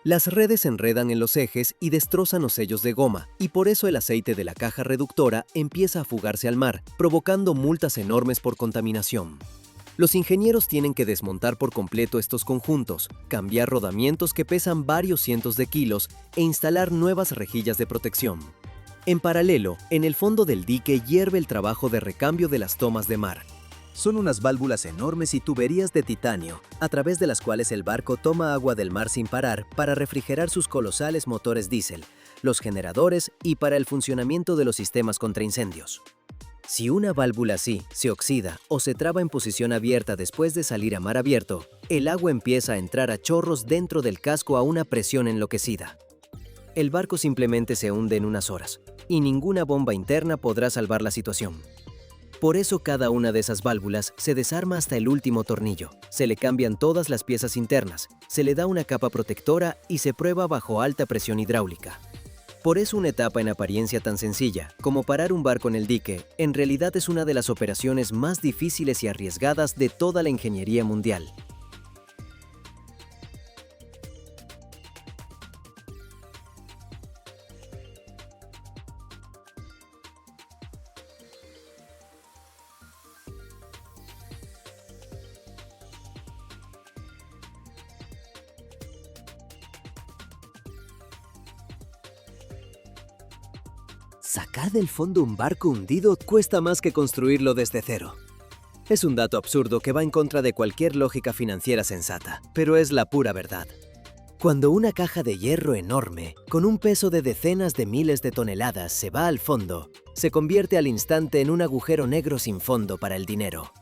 Speaker 1: Las redes se enredan en los ejes y destrozan los sellos de goma, y por eso el aceite de la caja reductora empieza a fugarse al mar, provocando multas enormes por contaminación. Los ingenieros tienen que desmontar por completo estos conjuntos, cambiar rodamientos que pesan varios cientos de kilos e instalar nuevas rejillas de protección. En paralelo, en el fondo del dique hierve el trabajo de recambio de las tomas de mar. Son unas válvulas enormes y tuberías de titanio, a través de las cuales el barco toma agua del mar sin parar para refrigerar sus colosales motores diésel, los generadores y para el funcionamiento de los sistemas contra incendios. Si una válvula así se oxida o se traba en posición abierta después de salir a mar abierto, el agua empieza a entrar a chorros dentro del casco a una presión enloquecida. El barco simplemente se hunde en unas horas, y ninguna bomba interna podrá salvar la situación. Por eso cada una de esas válvulas se desarma hasta el último tornillo, se le cambian todas las piezas internas, se le da una capa protectora y se prueba bajo alta presión hidráulica. Por eso una etapa en apariencia tan sencilla como parar un barco en el dique, en realidad es una de las operaciones más difíciles y arriesgadas de toda la ingeniería mundial. Sacar del fondo un barco hundido cuesta más que construirlo desde cero. Es un dato absurdo que va en contra de cualquier lógica financiera sensata, pero es la pura verdad. Cuando una caja de hierro enorme, con un peso de decenas de miles de toneladas, se va al fondo, se convierte al instante en un agujero negro sin fondo para el dinero.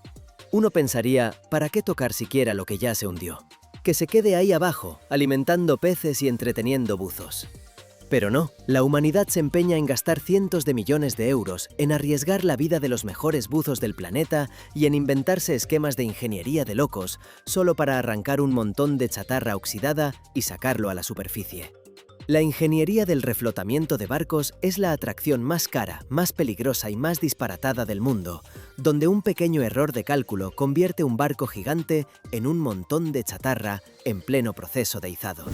Speaker 1: Uno pensaría, ¿para qué tocar siquiera lo que ya se hundió? Que se quede ahí abajo, alimentando peces y entreteniendo buzos. Pero no, la humanidad se empeña en gastar cientos de millones de euros en arriesgar la vida de los mejores buzos del planeta y en inventarse esquemas de ingeniería de locos solo para arrancar un montón de chatarra oxidada y sacarlo a la superficie. La ingeniería del reflotamiento de barcos es la atracción más cara, más peligrosa y más disparatada del mundo, donde un pequeño error de cálculo convierte un barco gigante en un montón de chatarra en pleno proceso de izado.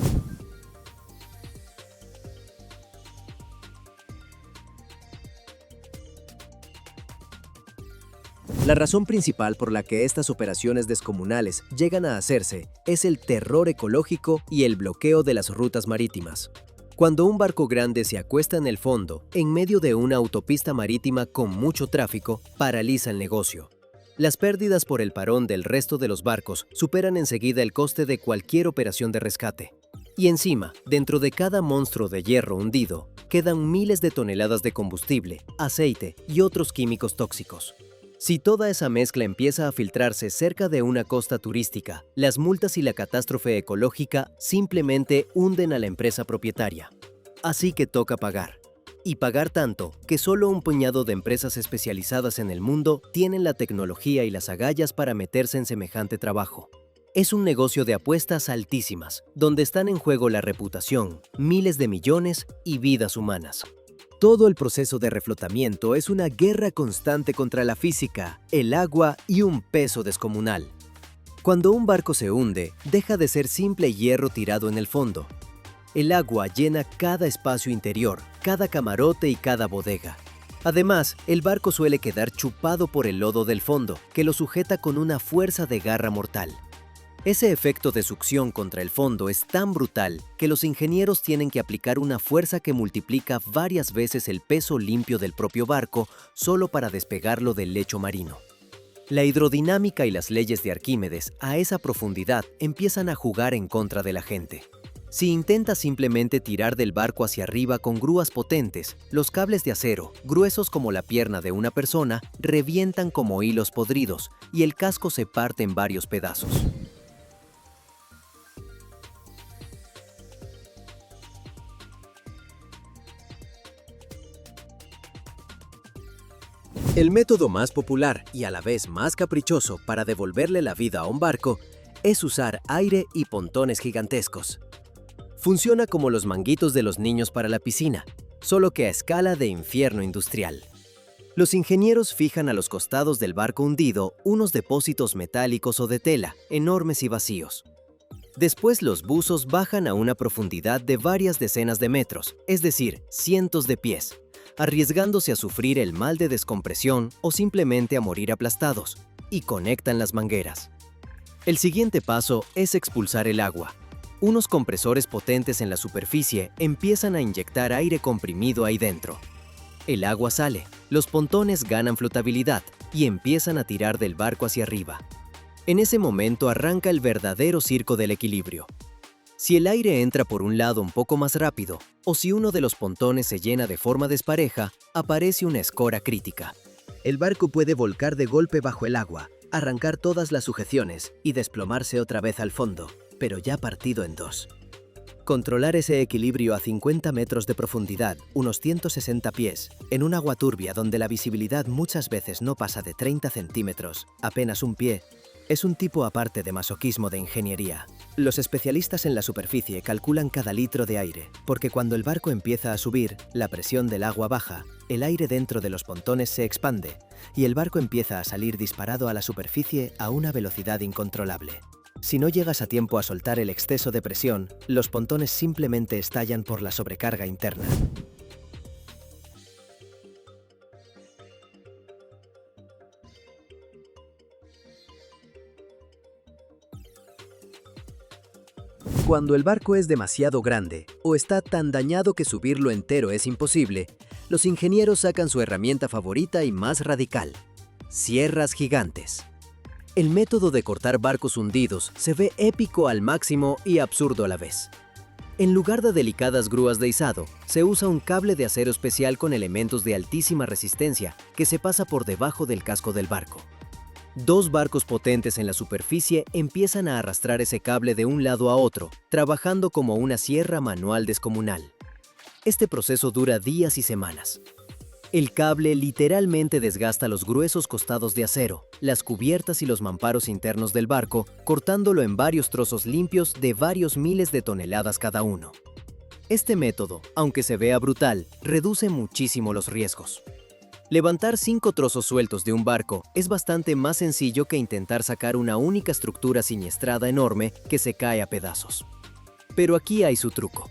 Speaker 1: La razón principal por la que estas operaciones descomunales llegan a hacerse es el terror ecológico y el bloqueo de las rutas marítimas. Cuando un barco grande se acuesta en el fondo, en medio de una autopista marítima con mucho tráfico, paraliza el negocio. Las pérdidas por el parón del resto de los barcos superan enseguida el coste de cualquier operación de rescate. Y encima, dentro de cada monstruo de hierro hundido, quedan miles de toneladas de combustible, aceite y otros químicos tóxicos. Si toda esa mezcla empieza a filtrarse cerca de una costa turística, las multas y la catástrofe ecológica simplemente hunden a la empresa propietaria. Así que toca pagar. Y pagar tanto que solo un puñado de empresas especializadas en el mundo tienen la tecnología y las agallas para meterse en semejante trabajo. Es un negocio de apuestas altísimas, donde están en juego la reputación, miles de millones y vidas humanas. Todo el proceso de reflotamiento es una guerra constante contra la física, el agua y un peso descomunal.
Speaker 2: Cuando un barco se hunde, deja de ser simple hierro tirado en el fondo. El agua llena cada espacio interior, cada camarote y cada bodega. Además, el barco suele quedar chupado por el lodo del fondo, que lo sujeta con una fuerza de garra mortal. Ese efecto de succión contra el fondo es tan brutal que los ingenieros tienen que aplicar una fuerza que multiplica varias veces el peso limpio del propio barco solo para despegarlo del lecho marino. La hidrodinámica y las leyes de Arquímedes a esa profundidad empiezan a jugar en contra de la gente. Si intenta simplemente tirar del barco hacia arriba con grúas potentes, los cables de acero, gruesos como la pierna de una persona, revientan como hilos podridos y el casco se parte en varios pedazos. El método más popular y a la vez más caprichoso para devolverle la vida a un barco es usar aire y pontones gigantescos. Funciona como los manguitos de los niños para la piscina, solo que a escala de infierno industrial. Los ingenieros fijan a los costados del barco hundido unos depósitos metálicos o de tela, enormes y vacíos. Después los buzos bajan a una profundidad de varias decenas de metros, es decir, cientos de pies, arriesgándose a sufrir el mal de descompresión o simplemente a morir aplastados, y conectan las mangueras. El siguiente paso es expulsar el agua. Unos compresores potentes en la superficie empiezan a inyectar aire comprimido ahí dentro. El agua sale, los pontones ganan flotabilidad y empiezan a tirar del barco hacia arriba. En ese momento arranca el verdadero circo del equilibrio. Si el aire entra por un lado un poco más rápido, o si uno de los pontones se llena de forma despareja, aparece una escora crítica. El barco puede volcar de golpe bajo el agua, arrancar todas las sujeciones y desplomarse otra vez al fondo, pero ya partido en dos. Controlar ese equilibrio a 50 metros de profundidad, unos 160 pies, en un agua turbia donde la visibilidad muchas veces no pasa de 30 centímetros, apenas un pie, es un tipo aparte de masoquismo de ingeniería. Los especialistas en la superficie calculan cada litro de aire, porque cuando el barco empieza a subir, la presión del agua baja, el aire dentro de los pontones se expande y el barco empieza a salir disparado a la superficie a una velocidad incontrolable. Si no llegas a tiempo a soltar el exceso de presión, los pontones simplemente estallan por la sobrecarga interna. Cuando el barco es demasiado grande o está tan dañado que subirlo entero es imposible, los ingenieros sacan su herramienta favorita y más radical: sierras gigantes. El método de cortar barcos hundidos se ve épico al máximo y absurdo a la vez. En lugar de delicadas grúas de izado, se usa un cable de acero especial con elementos de altísima resistencia que se pasa por debajo del casco del barco. Dos barcos potentes en la superficie empiezan a arrastrar ese cable de un lado a otro, trabajando como una sierra manual descomunal. Este proceso dura días y semanas. El cable literalmente desgasta los gruesos costados de acero, las cubiertas y los mamparos internos del barco, cortándolo en varios trozos limpios de varios miles de toneladas cada uno. Este método, aunque se vea brutal, reduce muchísimo los riesgos. Levantar 5 trozos sueltos de un barco es bastante más sencillo que intentar sacar una única estructura siniestrada enorme que se cae a pedazos. Pero aquí hay su truco.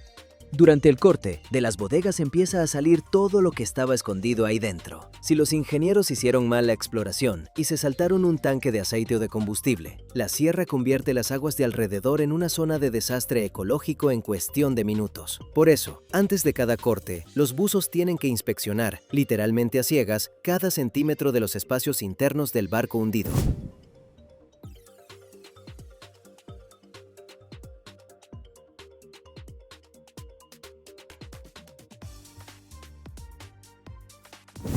Speaker 2: Durante el corte, de las bodegas empieza a salir todo lo que estaba escondido ahí dentro. Si los ingenieros hicieron mal la exploración y se saltaron un tanque de aceite o de combustible, la sierra convierte las aguas de alrededor en una zona de desastre ecológico en cuestión de minutos. Por eso, antes de cada corte, los buzos tienen que inspeccionar, literalmente a ciegas, cada centímetro de los espacios internos del barco hundido.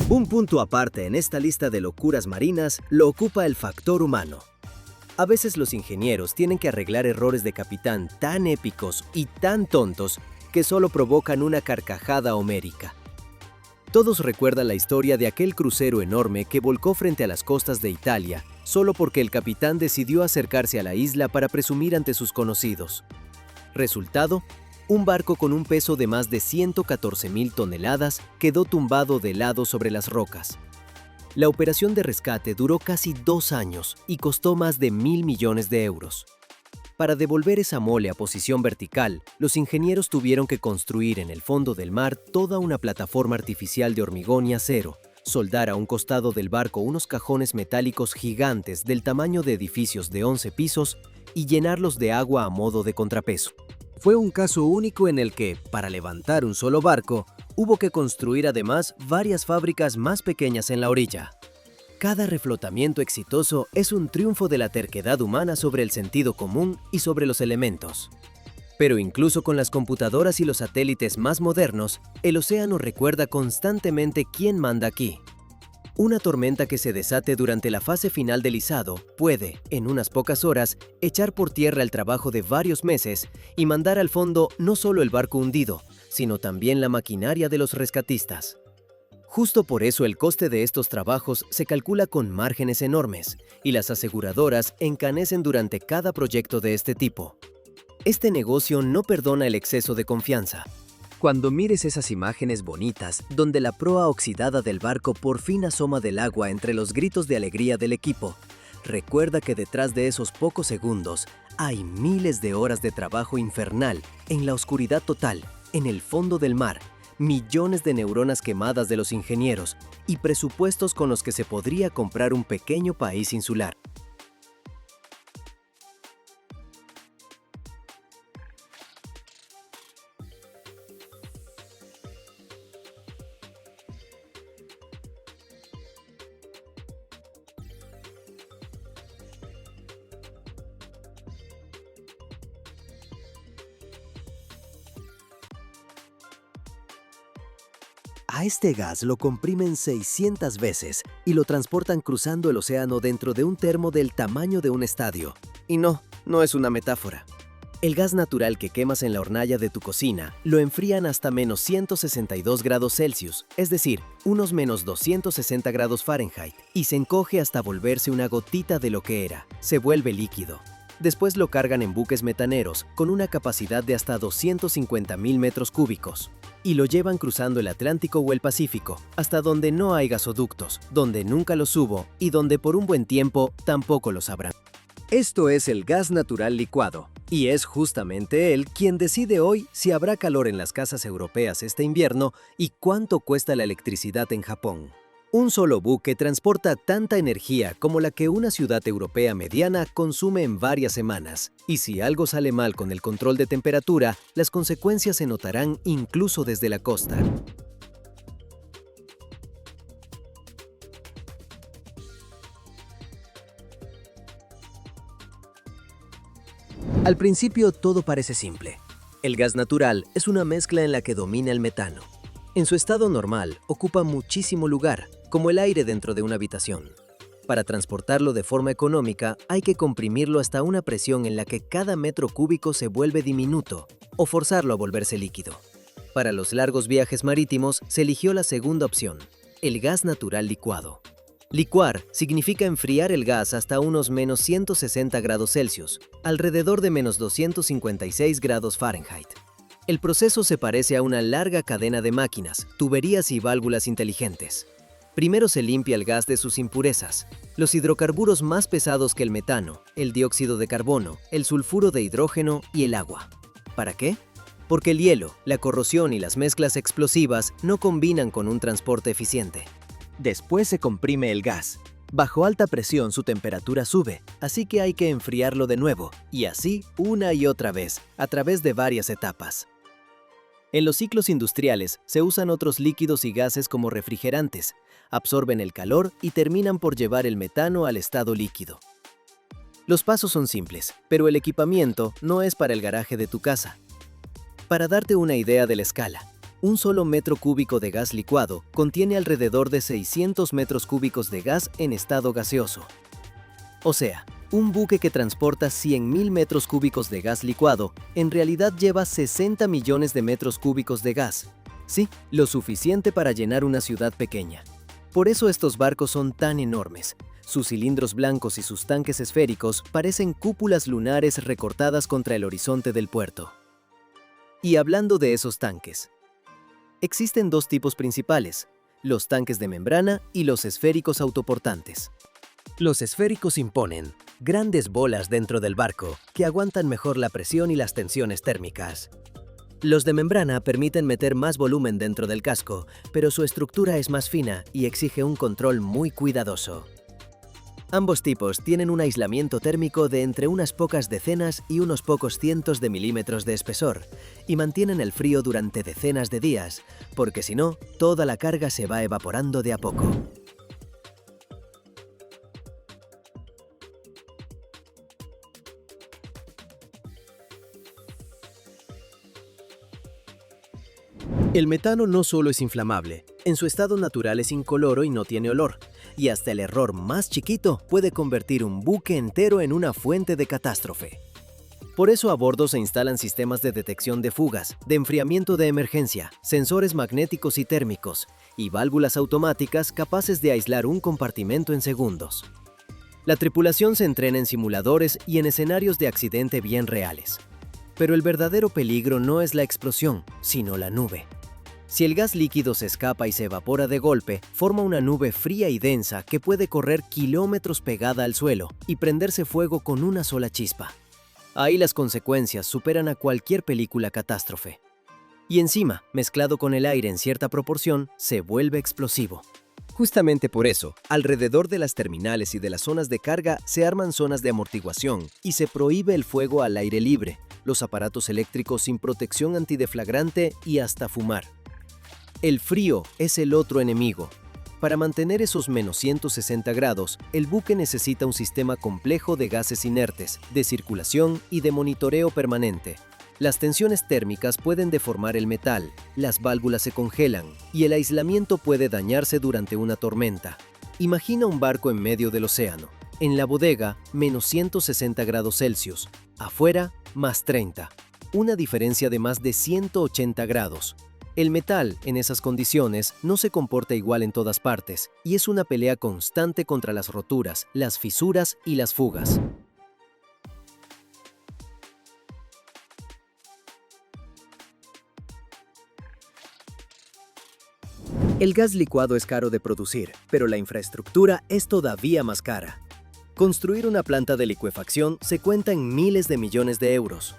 Speaker 2: Un punto aparte en esta lista de locuras marinas lo ocupa el factor humano. A veces los ingenieros tienen que arreglar errores de capitán tan épicos y tan tontos que solo provocan una carcajada homérica. Todos recuerdan la historia de aquel crucero enorme que volcó frente a las costas de Italia solo porque el capitán decidió acercarse a la isla para presumir ante sus conocidos. Resultado: un barco con un peso de más de 114,000 toneladas quedó tumbado de lado sobre las rocas.
Speaker 1: La operación de rescate duró casi 2 años y costó más de 1.000 millones de euros. Para devolver esa mole a posición vertical, los ingenieros tuvieron que construir en el fondo del mar toda una plataforma artificial de hormigón y acero, soldar a un costado del barco unos cajones metálicos gigantes del tamaño de edificios de 11 pisos y llenarlos de agua a modo de contrapeso.
Speaker 2: Fue un caso único en el que, para levantar un solo barco, hubo que construir además varias fábricas más pequeñas en la orilla. Cada reflotamiento exitoso es un triunfo de la terquedad humana sobre el sentido común y sobre los elementos. Pero incluso con las computadoras y los satélites más modernos, el océano recuerda constantemente quién manda aquí. Una tormenta que se desate durante la fase final del izado puede, en unas pocas horas, echar por tierra el trabajo de varios meses y mandar al fondo no solo el barco hundido, sino también la maquinaria de los rescatistas. Justo por eso el coste de estos trabajos se calcula con márgenes enormes, y las aseguradoras encanecen durante cada proyecto de este tipo. Este negocio no perdona el exceso de confianza. Cuando mires esas imágenes bonitas, donde la proa oxidada del barco por fin asoma del agua entre los gritos de alegría del equipo, recuerda que detrás de esos pocos segundos hay miles de horas de trabajo infernal, en la oscuridad total, en el fondo del mar, millones de neuronas quemadas de los ingenieros y presupuestos con los que se podría comprar un pequeño país insular. A este gas lo comprimen 600 veces y lo transportan cruzando el océano dentro de un termo del tamaño de un estadio. Y no es una metáfora. El gas natural que quemas en la hornalla de tu cocina lo enfrían hasta menos 162 grados Celsius, es decir, unos menos 260 grados Fahrenheit, y se encoge hasta volverse una gotita de lo que era, se vuelve líquido. Después lo cargan en buques metaneros con una capacidad de hasta 250.000 metros cúbicos y lo llevan cruzando el Atlántico o el Pacífico, hasta donde no hay gasoductos, donde nunca los hubo y donde por un buen tiempo tampoco los habrá. Esto es el gas natural licuado, y es justamente él quien decide hoy si habrá calor en las casas europeas este invierno y cuánto cuesta la electricidad en Japón. Un solo buque transporta tanta energía como la que una ciudad europea mediana consume en varias semanas. Y si algo sale mal con el control de temperatura, las consecuencias se notarán incluso desde la costa. Al principio todo parece simple. El gas natural es una mezcla en la que domina el metano. En su estado normal, ocupa muchísimo lugar, como el aire dentro de una habitación. Para transportarlo de forma económica, hay que comprimirlo hasta una presión en la que cada metro cúbico se vuelve diminuto, o forzarlo a volverse líquido. Para los largos viajes marítimos, se eligió la segunda opción, el gas natural licuado. Licuar significa enfriar el gas hasta unos menos 160 grados Celsius, alrededor de menos 256 grados Fahrenheit. El proceso se parece a una larga cadena de máquinas, tuberías y válvulas inteligentes. Primero se limpia el gas de sus impurezas, los hidrocarburos más pesados que el metano, el dióxido de carbono, el sulfuro de hidrógeno y el agua. ¿Para qué? Porque el hielo, la corrosión y las mezclas explosivas no combinan con un transporte eficiente. Después se comprime el gas. Bajo alta presión su temperatura sube, así que hay que enfriarlo de nuevo, y así una y otra vez, a través de varias etapas. En los ciclos industriales se usan otros líquidos y gases como refrigerantes, absorben el calor y terminan por llevar el metano al estado líquido. Los pasos son simples, pero el equipamiento no es para el garaje de tu casa. Para darte una idea de la escala, un solo metro cúbico de gas licuado contiene alrededor de 600 metros cúbicos de gas en estado gaseoso. O sea, un buque que transporta 100.000 metros cúbicos de gas licuado en realidad lleva 60 millones de metros cúbicos de gas. Sí, lo suficiente para llenar una ciudad pequeña. Por eso estos barcos son tan enormes. Sus cilindros blancos y sus tanques esféricos parecen cúpulas lunares recortadas contra el horizonte del puerto. Y hablando de esos tanques, existen dos tipos principales, los tanques de membrana y los esféricos autoportantes. Los esféricos imponen grandes bolas dentro del barco que aguantan mejor la presión y las tensiones térmicas. Los de membrana permiten meter más volumen dentro del casco, pero su estructura es más fina y exige un control muy cuidadoso. Ambos tipos tienen un aislamiento térmico de entre unas pocas decenas y unos pocos cientos de milímetros de espesor y mantienen el frío durante decenas de días, porque si no, toda la carga se va evaporando de a poco. El metano no solo es inflamable, en su estado natural es incoloro y no tiene olor, y hasta el error más chiquito puede convertir un buque entero en una fuente de catástrofe. Por eso a bordo se instalan sistemas de detección de fugas, de enfriamiento de emergencia, sensores magnéticos y térmicos, y válvulas automáticas capaces de aislar un compartimento en segundos. La tripulación se entrena en simuladores y en escenarios de accidente bien reales. Pero el verdadero peligro no es la explosión, sino la nube. Si el gas líquido se escapa y se evapora de golpe, forma una nube fría y densa que puede correr kilómetros pegada al suelo y prenderse fuego con una sola chispa. Ahí las consecuencias superan a cualquier película catástrofe. Y encima, mezclado con el aire en cierta proporción, se vuelve explosivo. Justamente por eso, alrededor de las terminales y de las zonas de carga se arman zonas de amortiguación y se prohíbe el fuego al aire libre, los aparatos eléctricos sin protección antideflagrante y hasta fumar. El frío es el otro enemigo. Para mantener esos menos 160 grados, el buque necesita un sistema complejo de gases inertes, de circulación y de monitoreo permanente. Las tensiones térmicas pueden deformar el metal, las válvulas se congelan y el aislamiento puede dañarse durante una tormenta. Imagina un barco en medio del océano. En la bodega, menos 160 grados Celsius. Afuera, más 30. Una diferencia de más de 180 grados. El metal, en esas condiciones, no se comporta igual en todas partes y es una pelea constante contra las roturas, las fisuras y las fugas. El gas licuado es caro de producir, pero la infraestructura es todavía más cara. Construir una planta de licuefacción se cuenta en miles de millones de euros.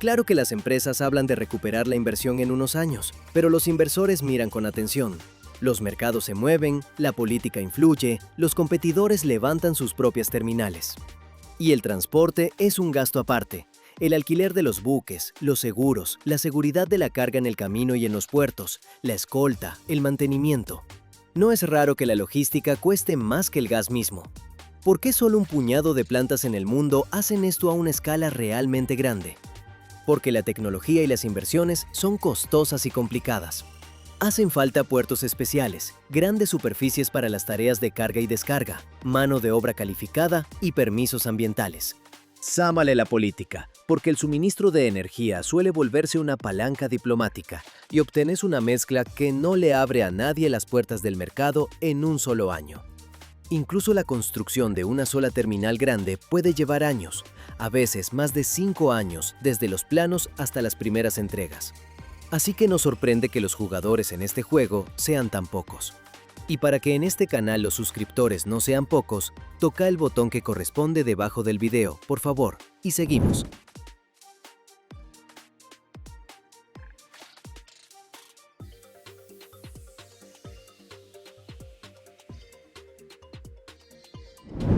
Speaker 2: Claro que las empresas hablan de recuperar la inversión en unos años, pero los inversores miran con atención. Los mercados se mueven, la política influye, los competidores levantan sus propias terminales. Y el transporte es un gasto aparte. El alquiler de los buques, los seguros, la seguridad de la carga en el camino y en los puertos, la escolta, el mantenimiento. No es raro que la logística cueste más que el gas mismo. ¿Por qué solo un puñado de plantas en el mundo hacen esto a una escala realmente grande? Porque la tecnología y las inversiones son costosas y complicadas. Hacen falta puertos especiales, grandes superficies para las tareas de carga y descarga, mano de obra calificada y permisos ambientales. Sámale la política, porque el suministro de energía suele volverse una palanca diplomática y obtenés una mezcla que no le abre a nadie las puertas del mercado en un solo año. Incluso la construcción de una sola terminal grande puede llevar años, a veces más de 5 años, desde los planos hasta las primeras entregas. Así que nos sorprende que los jugadores en este juego sean tan pocos. Y para que en este canal los suscriptores no sean pocos, toca el botón que corresponde debajo del video, por favor, y seguimos.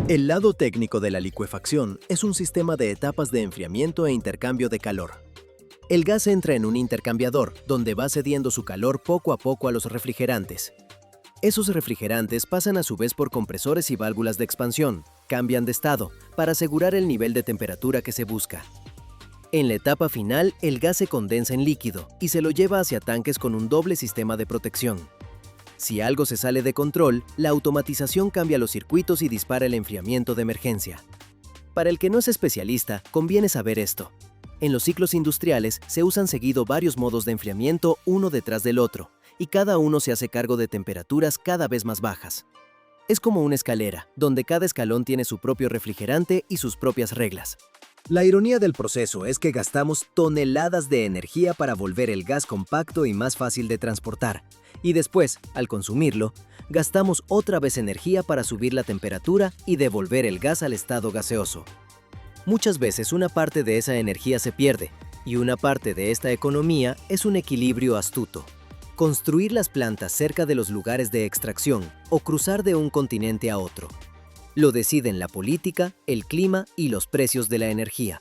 Speaker 2: El lado técnico de la licuefacción es un sistema de etapas de enfriamiento e intercambio de calor. El gas entra en un intercambiador, donde va cediendo su calor poco a poco a los refrigerantes. Esos refrigerantes pasan a su vez por compresores y válvulas de expansión, cambian de estado, para asegurar el nivel de temperatura que se busca. En la etapa final, el gas se condensa en líquido y se lo lleva hacia tanques con un doble sistema de protección. Si algo se sale de control, la automatización cambia los circuitos y dispara el enfriamiento de emergencia. Para el que no es especialista, conviene saber esto. En los ciclos industriales se usan seguido varios modos de enfriamiento uno detrás del otro, y cada uno se hace cargo de temperaturas cada vez más bajas. Es como una escalera, donde cada escalón tiene su propio refrigerante y sus propias reglas. La ironía del proceso es que gastamos toneladas de energía para volver el gas compacto y más fácil de transportar, y después, al consumirlo, gastamos otra vez energía para subir la temperatura y devolver el gas al estado gaseoso. Muchas veces una parte de esa energía se pierde, y una parte de esta economía es un equilibrio astuto. Construir las plantas cerca de los lugares de extracción o cruzar de un continente a otro. Lo deciden la política, el clima y los precios de la energía.